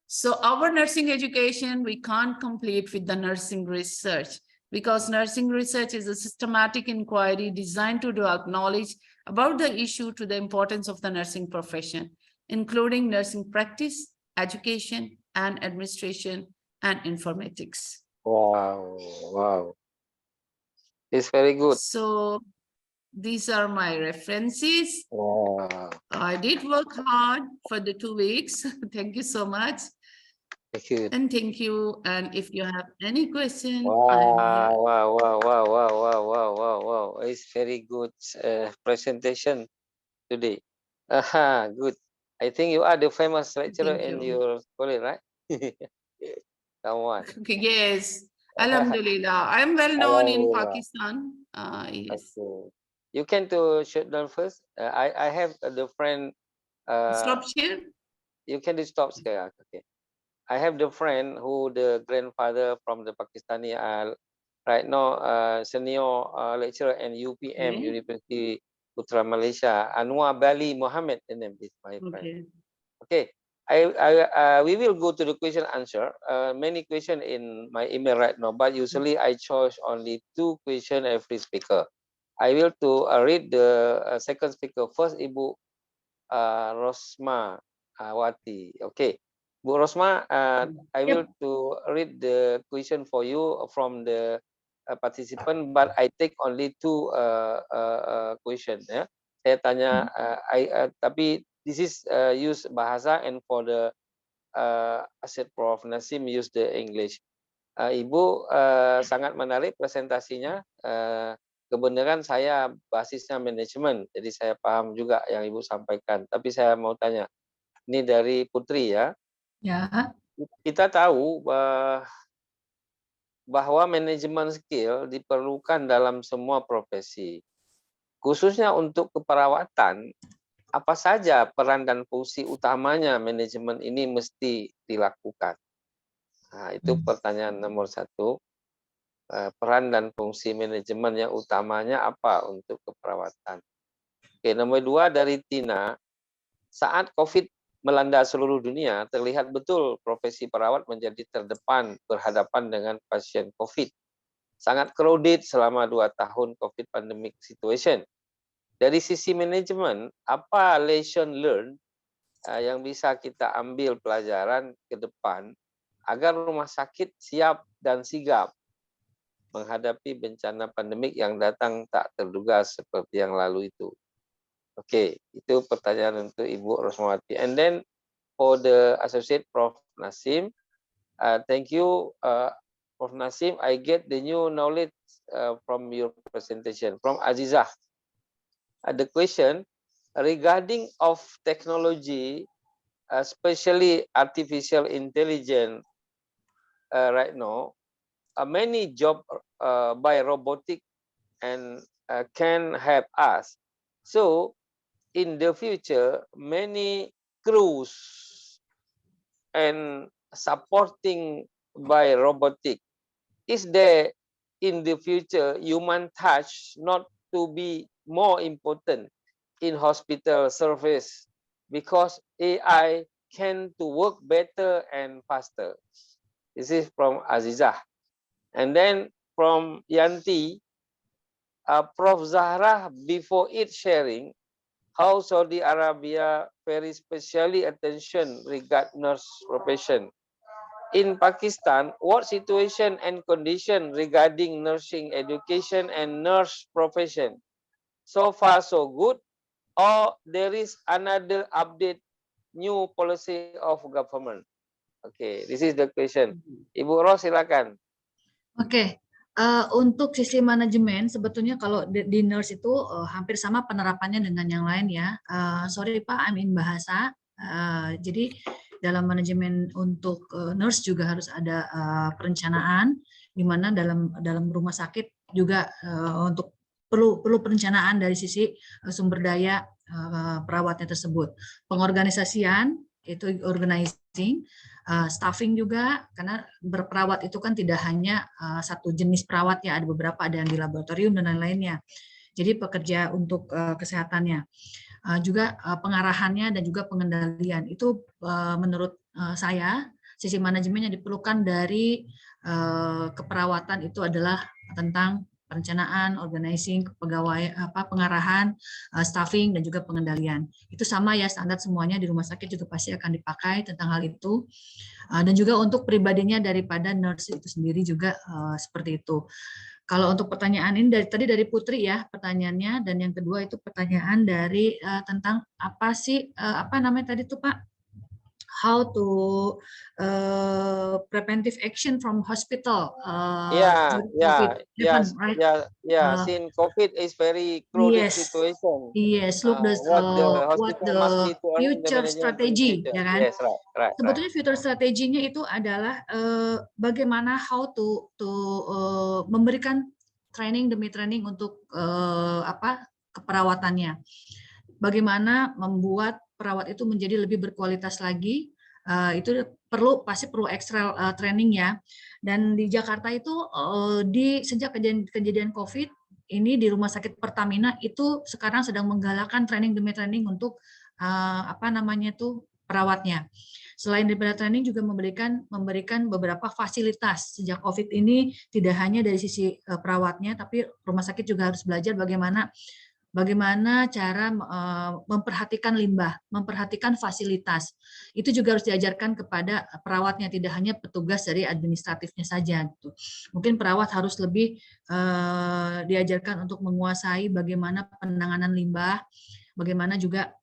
So our nursing education, we can't complete with the nursing research because nursing research is a systematic inquiry designed to develop knowledge about the issue to the importance of the nursing profession, including nursing practice, education, and administration, and informatics. Wow. It's very good. So these are my references. Wow. I did work hard for the 2 weeks. Thank you so much. Thank you. And thank you. And if you have any question, Wow. It's very good presentation today. Good. I think you are the famous lecturer in your college, right? Come on. Yes. Alhamdulillah. I'm well known in Pakistan. Yes. Okay. You can to shut down first. I have the friend. Stop share. You can stop share. Okay. I have the friend who the grandfather from the Pakistani right now senior lecturer in UPM University Putra Malaysia, Anwar Bali Mohammed, the name is my friend. Okay. We will go to the question answer. Many questions in my email right now, but usually I chose only 2 questions every speaker. I will to read the second speaker first, Ibu Rosma Wati. Okay, Bu Rosma, I will to read the question for you from the participant, but I take only 2 questions. Ya, saya tanya, tapi this is use bahasa, and for the Asset Prof Nasim use the English. Ibu sangat menarik presentasinya. Kebenaran saya basisnya manajemen, jadi saya paham juga yang Ibu sampaikan. Tapi saya mau tanya, ini dari Putri ya. Ya. Kita tahu bahwa manajemen skill diperlukan dalam semua profesi. Khususnya untuk keperawatan, apa saja peran dan fungsi utamanya manajemen ini mesti dilakukan? Nah, itu pertanyaan nomor 1. Peran dan fungsi manajemen yang utamanya apa untuk keperawatan? Oke, nomor 2 dari Tina, saat COVID melanda seluruh dunia, terlihat betul profesi perawat menjadi terdepan berhadapan dengan pasien COVID. Sangat crowded selama 2 tahun COVID pandemic situation. Dari sisi manajemen, apa lesson learned yang bisa kita ambil pelajaran ke depan agar rumah sakit siap dan sigap menghadapi bencana pandemik yang datang tak terduga seperti yang lalu itu. Oke, itu pertanyaan untuk Ibu Rosmawati. And then for the Associate Prof. Nasim, thank you, Prof. Nasim. I get the new knowledge from your presentation. From Azizah, the question regarding of technology, especially artificial intelligence right now, many job by robotic and can help us. So in the future, many crews and supporting by robotic, is there in the future human touch not to be more important in hospital service because AI can to work better and faster? This is from Azizah. And then from Yanti, Prof. Zahra, before it sharing, how Saudi Arabia very specially attention regard nurse profession. In Pakistan, what situation and condition regarding nursing education and nurse profession? So far so good, or there is another update, new policy of government? Okay, this is the question. Ibu Ros, silakan. Oke, untuk sisi manajemen sebetulnya kalau di nurse itu hampir sama penerapannya dengan yang lain ya. Sorry Pak, I'm in bahasa. Jadi dalam manajemen untuk nurse juga harus ada perencanaan, di mana dalam rumah sakit juga untuk perlu perencanaan dari sisi sumber daya perawatnya tersebut. Pengorganisasian itu organizing, staffing juga, karena berperawat itu kan tidak hanya satu jenis perawat ya, ada beberapa, ada yang di laboratorium dan lain-lainnya. Jadi pekerja untuk kesehatannya. Juga pengarahannya dan juga pengendalian. Itu menurut saya, sisi manajemen yang diperlukan dari keperawatan itu adalah tentang perencanaan, organizing, pegawai, pengarahan, staffing, dan juga pengendalian. Itu sama ya, standar semuanya di rumah sakit juga pasti akan dipakai tentang hal itu. Dan juga untuk pribadinya daripada nurse itu sendiri juga seperti itu. Kalau untuk pertanyaan ini tadi dari Putri ya pertanyaannya, dan yang kedua itu pertanyaan dari tentang apa sih apa namanya tadi tuh Pak? How to preventive action from hospital during COVID, right? Since COVID is very crowded situation. Yes, look what the future strategy, ya kan? Yes, right. Sebetulnya future strateginya itu adalah bagaimana how to memberikan training demi training untuk keperawatannya. Bagaimana membuat perawat itu menjadi lebih berkualitas lagi, itu pasti perlu extra training ya. Dan di Jakarta itu sejak kejadian COVID ini di Rumah Sakit Pertamina itu sekarang sedang menggalakkan training demi training untuk perawatnya. Selain daripada training juga memberikan beberapa fasilitas. Sejak COVID ini tidak hanya dari sisi perawatnya, tapi rumah sakit juga harus belajar bagaimana cara memperhatikan limbah, memperhatikan fasilitas. Itu juga harus diajarkan kepada perawatnya, tidak hanya petugas dari administratifnya saja. Gitu. Mungkin perawat harus lebih diajarkan untuk menguasai bagaimana penanganan limbah, bagaimana juga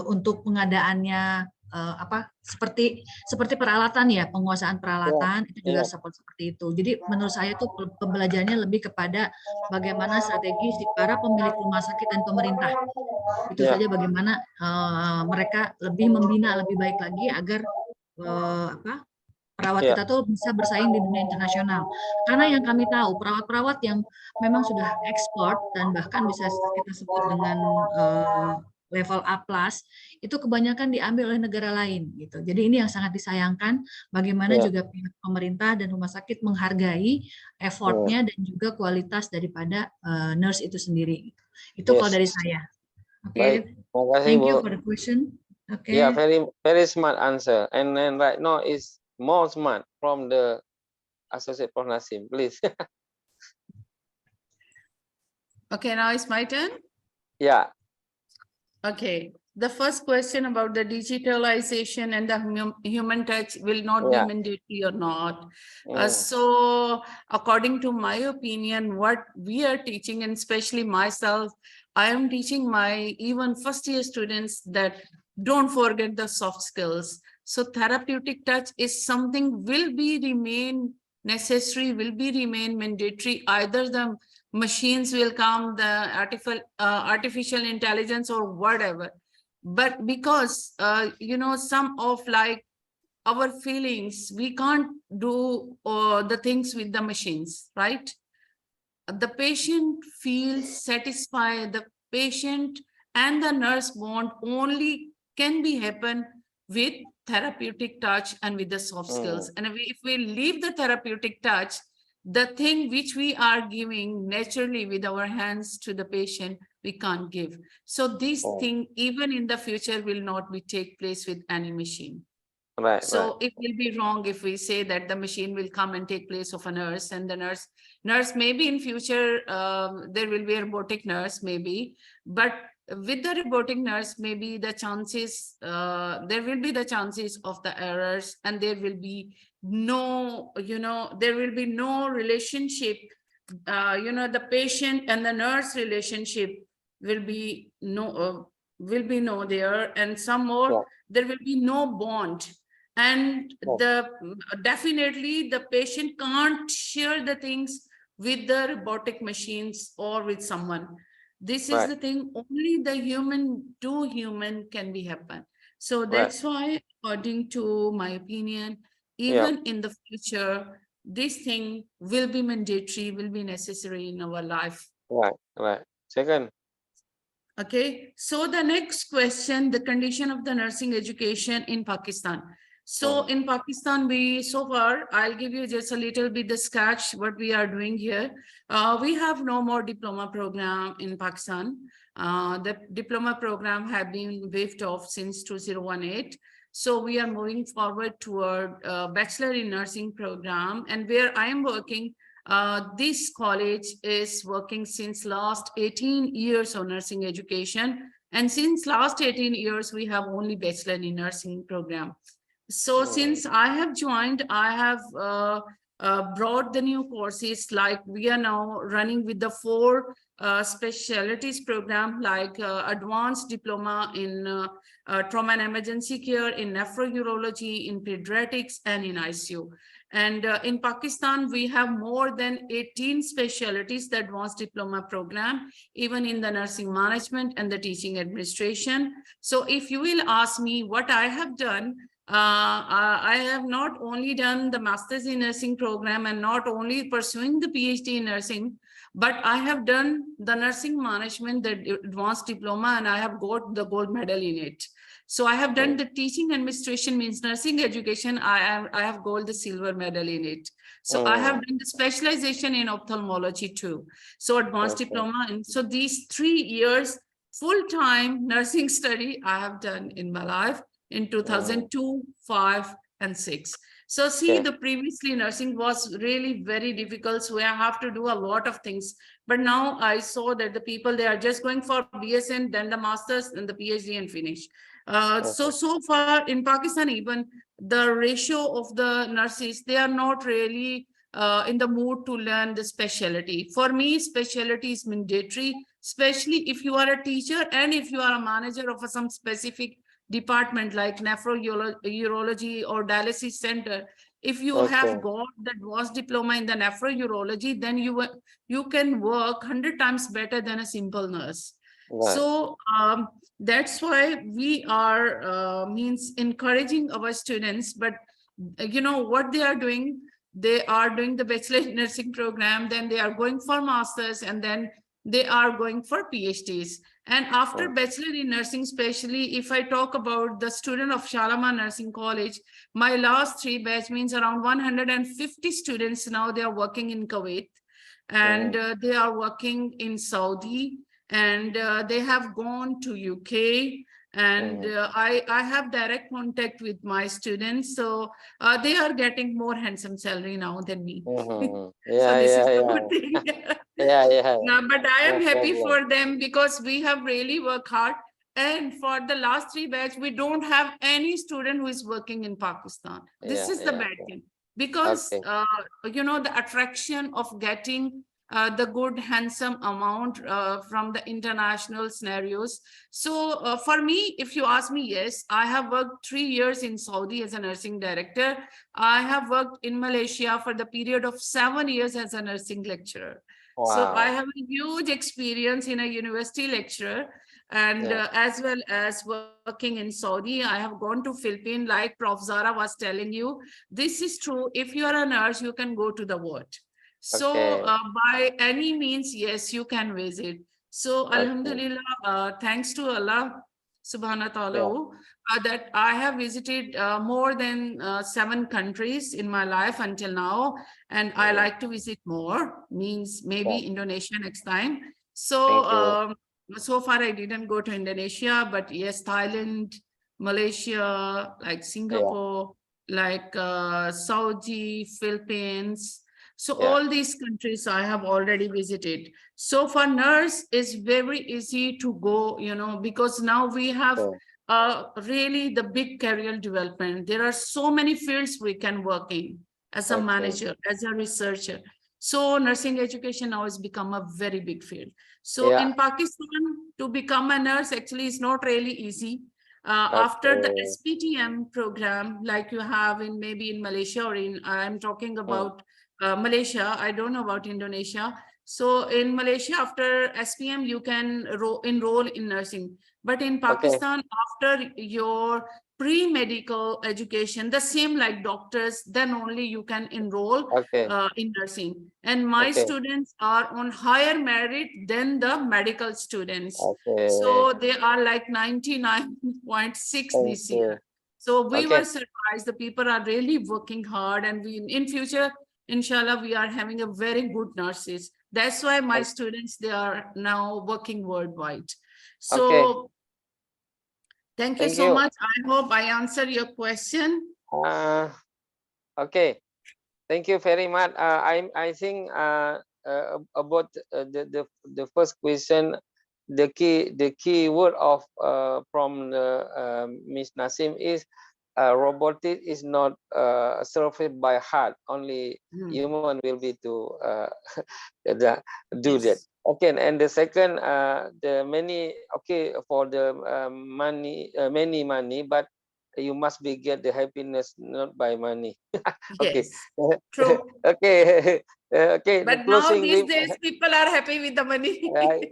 untuk pengadaannya seperti peralatan ya, penguasaan peralatan itu juga seperti itu. Jadi menurut saya itu pembelajarannya lebih kepada bagaimana strategi si para pemilik rumah sakit dan pemerintah. Itu saja bagaimana mereka lebih membina lebih baik lagi agar perawat Ya. kita tuh bisa bersaing di dunia internasional. Karena yang kami tahu perawat-perawat yang memang sudah ekspor dan bahkan bisa kita sebut dengan level A+, itu kebanyakan diambil oleh negara lain gitu. Jadi ini yang sangat disayangkan, bagaimana Ya. juga pihak pemerintah dan rumah sakit menghargai effortnya dan juga kualitas daripada nurse itu sendiri. Itu kalau Yes. dari saya. Oke, Baik. Terima kasih, thank you Bu. for the question. Oke. Yeah, very smart answer. And then right now is more smart from the Associate Prof Nasim, please. Okay, now it's my turn. Yeah. Okay, the first question about the digitalization and the human touch will not Yeah. be mandatory or not. Mm. So according to my opinion, what we are teaching, and especially myself, I am teaching my even first year students that don't forget the soft skills. So therapeutic touch is something will be remain necessary, will be remain mandatory. Either the machines will come, the artificial intelligence or whatever. But because, some of like our feelings, we can't do the things with the machines, right? The patient feels satisfied, the patient and the nurse bond only can be happen with therapeutic touch and with the soft skills. And if we leave the therapeutic touch, the thing which we are giving naturally with our hands to the patient, we can't give. So this thing, even in the future, will not be take place with any machine. Right. So it will be wrong if we say that the machine will come and take place of a nurse, and the nurse maybe in future there will be a robotic nurse maybe, but with the robotic nurse maybe the chances there will be the chances of the errors, and there will be no there will be no relationship, the patient and the nurse relationship will be no there, and some more there will be no bond. And definitely the patient can't share the things with the robotic machines or with someone. This is the thing, only the human to human can be happen. So that's why, according to my opinion, even in the future, this thing will be mandatory, will be necessary in our life. Right. Second. Okay, so the next question, the condition of the nursing education in Pakistan. So in Pakistan, so far, I'll give you just a little bit the sketch what we are doing here. We have no more diploma program in Pakistan. The diploma program have been waived off since 2018. So we are moving forward toward bachelor in nursing program, and where I am working, this college is working since last 18 years on nursing education. And since last 18 years, we have only bachelor in nursing program. So since I have joined, I have brought the new courses, like we are now running with the 4 specialties program, like advanced diploma in trauma and emergency care, in nephrology, in pediatrics, and in ICU. And in Pakistan, we have more than 18 specialties, the advanced diploma program, even in the nursing management and the teaching administration. So if you will ask me what I have done, I have not only done the master's in nursing program and not only pursuing the PhD in nursing, but I have done the nursing management, the advanced diploma, and I have got the gold medal in it. So I have done the teaching administration, means nursing education. I have got the silver medal in it. So I have done the specialization in ophthalmology too. So advanced diploma. And so these 3 years full-time nursing study I have done in my life in 2002, 5, and 6. So see, the previously nursing was really very difficult. So I have to do a lot of things. But now I saw that the people, they are just going for BSN, then the master's, then the PhD, and finish. So far in Pakistan, even the ratio of the nurses, they are not really in the mood to learn the specialty. For me, specialty is mandatory, especially if you are a teacher and if you are a manager of some specific department like nephrology or dialysis center. If you have got the advanced diploma in the nephrology, then you can work 100 times better than a simple nurse. So that's why we are encouraging our students, but you know what they are doing. They are doing the bachelor in nursing program, then they are going for masters, and then they are going for PhDs. And after bachelor in nursing, especially if I talk about the student of Shalamar Nursing College, my last 3 batch means around 150 students now, they are working in Kuwait, and they are working in Saudi, and they have gone to UK, and I have direct contact with my students, so they are getting more handsome salary now than me. So Yeah, this is yeah, the yeah. good thing. Yeah. But I am No happy problem. for them because we have really worked hard. And for the last 3 batch, we don't have any student who is working in Pakistan. This is the Yeah. bad thing, because Okay. you know, the attraction of getting the good handsome amount from the international scenarios. So for me, if you ask me, yes, I have worked 3 years in Saudi as a nursing director. I have worked in Malaysia for the period of 7 years as a nursing lecturer. So I Wow. have a huge experience in a university lecturer, and Yeah. as well as working in Saudi. I have gone to Philippines, like Prof. Zara was telling you. This is true. If you are a nurse, you can go to the ward. So Okay. by any means, yes, you can visit. So Okay. Alhamdulillah, thanks to Allah Subhanahu wa Ta'ala, Yeah. that I have visited more than 7 countries in my life until now, and I like to visit more, means maybe Yeah. Indonesia next time. So Thank you. so far I didn't go to Indonesia, but yes, Thailand, Malaysia, like Yeah. Singapore, like Saudi, Philippines. So Yeah. all these countries I have already visited. So for nurse, it's very easy to go, you know, because now we have really the big career development. There are so many fields we can work in as a Okay. manager, as a researcher. So nursing education now has become a very big field. So Yeah. in Pakistan, to become a nurse actually is not really easy. After the Okay. SPTM program, like you have in maybe in Malaysia, or in, I'm talking about Malaysia, I don't know about Indonesia. So in Malaysia, after SPM, you can enroll in nursing. But in Okay. Pakistan, after your pre-medical education, the same like doctors, then only you can enroll Okay. in nursing. And my Okay. students are on higher merit than the medical students. Okay. So they are like 99.6 Thank this you. year. So we Okay. were surprised. The people are really working hard, and we in future, inshallah, we are having a very good nurses. That's why my students, they are now working worldwide. Okay. So thank you Thank so you. much. I hope I answered your question. Okay. Thank you very much. I think about the first question, the key word of from the Miss Nasim is robotic is not served by heart. Only human will be to do that. Yes. Okay, and the second, the many, okay, for the many money, but you must be get the happiness not by money. Okay. Yes, true. Okay. Okay. The But now closing these days, people are happy with the money.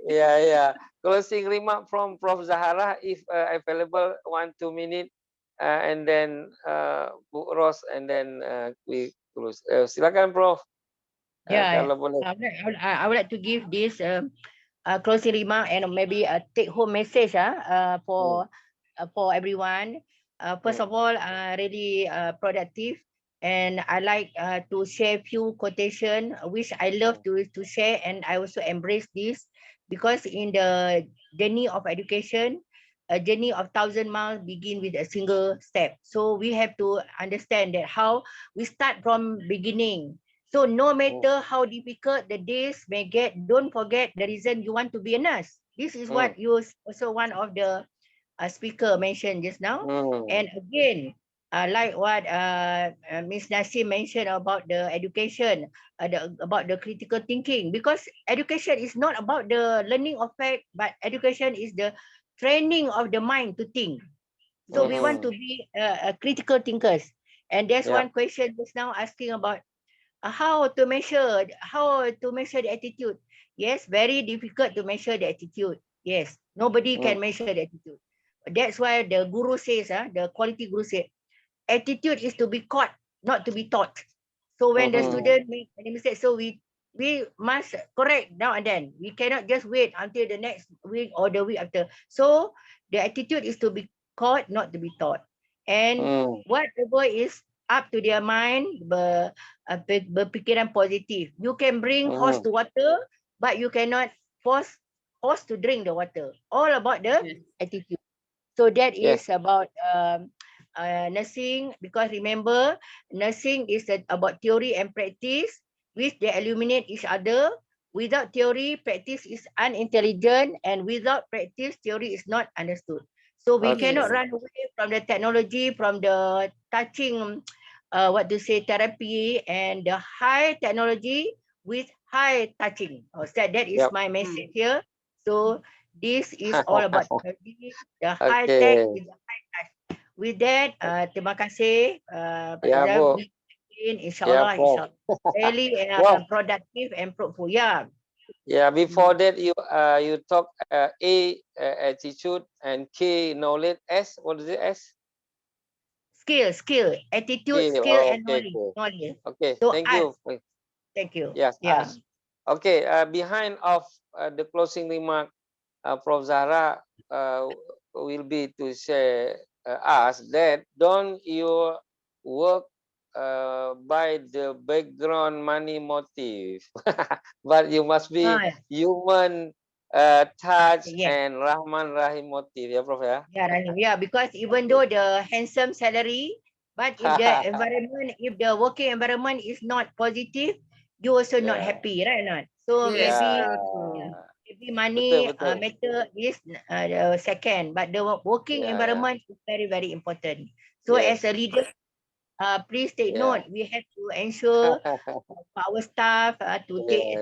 yeah. Closing remark from Prof. Zahara, if available, 1-2 minutes, and then Bu Ros, and then we close. Silakan, Prof. Yeah, Kalau boleh. I would like to give this closing remark and maybe a take-home message for everyone. First of all, really productive, and I like to share few quotation which I love to share, and I also embrace this because in the journey of education, a journey of 1,000 miles begin with a single step. So we have to understand that how we start from beginning. So no matter how difficult the days may get, don't forget the reason you want to be a nurse. This is what you also one of the speaker mentioned just now. And again, like what Ms. Nasim mentioned about the education, about the critical thinking, because education is not about the learning of fact, but education is the training of the mind to think. So we want to be critical thinkers. And there's one question just now asking about how to measure the attitude. Yes, very difficult to measure the attitude. Yes, nobody can measure the attitude. That's why the guru says, the quality guru said, attitude is to be caught, not to be taught. So when the student make any mistake, so we must correct now and then. We cannot just wait until the next week or the week after. So the attitude is to be caught, not to be taught. And whatever is up to their mind, berpikiran positif. You can bring horse to water, but you cannot force horse to drink the water. All about the attitude. So that is about nursing, because remember, nursing is about theory and practice, which they illuminate each other. Without theory, practice is unintelligent, and without practice, theory is not understood. So we cannot run away from the technology, from the touching, therapy, and the high technology with high touching. That is my message here. So this is all about technology, the high tech with the high touch. With that, terima kasih. Bu. InsyaAllah, really productive and fruitful. Yeah. Yeah, before that you talk attitude, and K knowledge, S, what is it, S? Skill, attitude, skill, and knowledge. Okay, So thank you. Thank you. Yes, yeah. Okay, behind of the closing remark, Prof. Zahra will be to share us that don't you work by the background money motive, but you must be human touch and Rahman Rahim motive, ya Prof ya? Yeah, Rahim. Yeah, because even though the handsome salary, but if the environment, if the working environment is not positive, you also not happy, right or not? So maybe money matter is the second, but the working environment is very, very important. So as a leader, please take note. We have to ensure our staff to take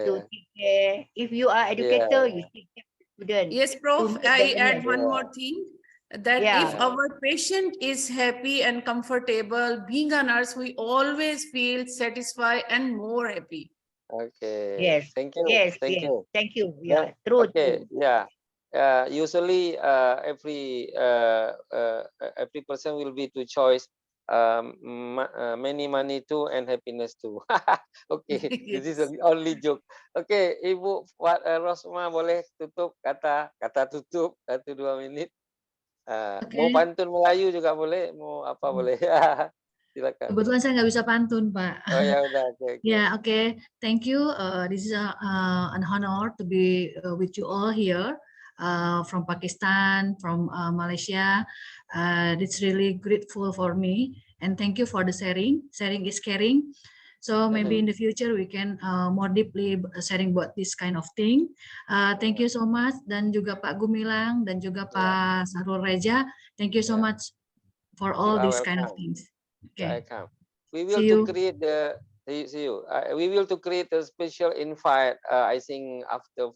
care. If you are educator, you take care of the student. Yes, Prof. I add one more thing. That if our patient is happy and comfortable, being a nurse, we always feel satisfied and more happy. Okay. Yes. Thank you. Yes. Thank you. Thank you. Yeah. True. Okay. True. Yeah. Usually, every person will be to choice many money too and happiness too. Okay. This is the only joke. Okay, Ibu Rosma boleh tutup kata tutup 1-2 menit. Mau pantun Melayu juga boleh, mau apa boleh. Silakan. Kebetulan saya nggak bisa pantun, Pak. Oh ya udah. Okay. Thank you. This is an honor to be with you all here from Pakistan, from Malaysia. It's really grateful for me, and thank you for the sharing. Sharing is caring. So maybe in the future we can more deeply sharing about this kind of thing. Thank you so much, dan juga Pak Gumilang dan juga Pak Sarul Reja. Thank you so much for all these kind of things. Okay. We will to create the see you. We will to create a special invite. I think after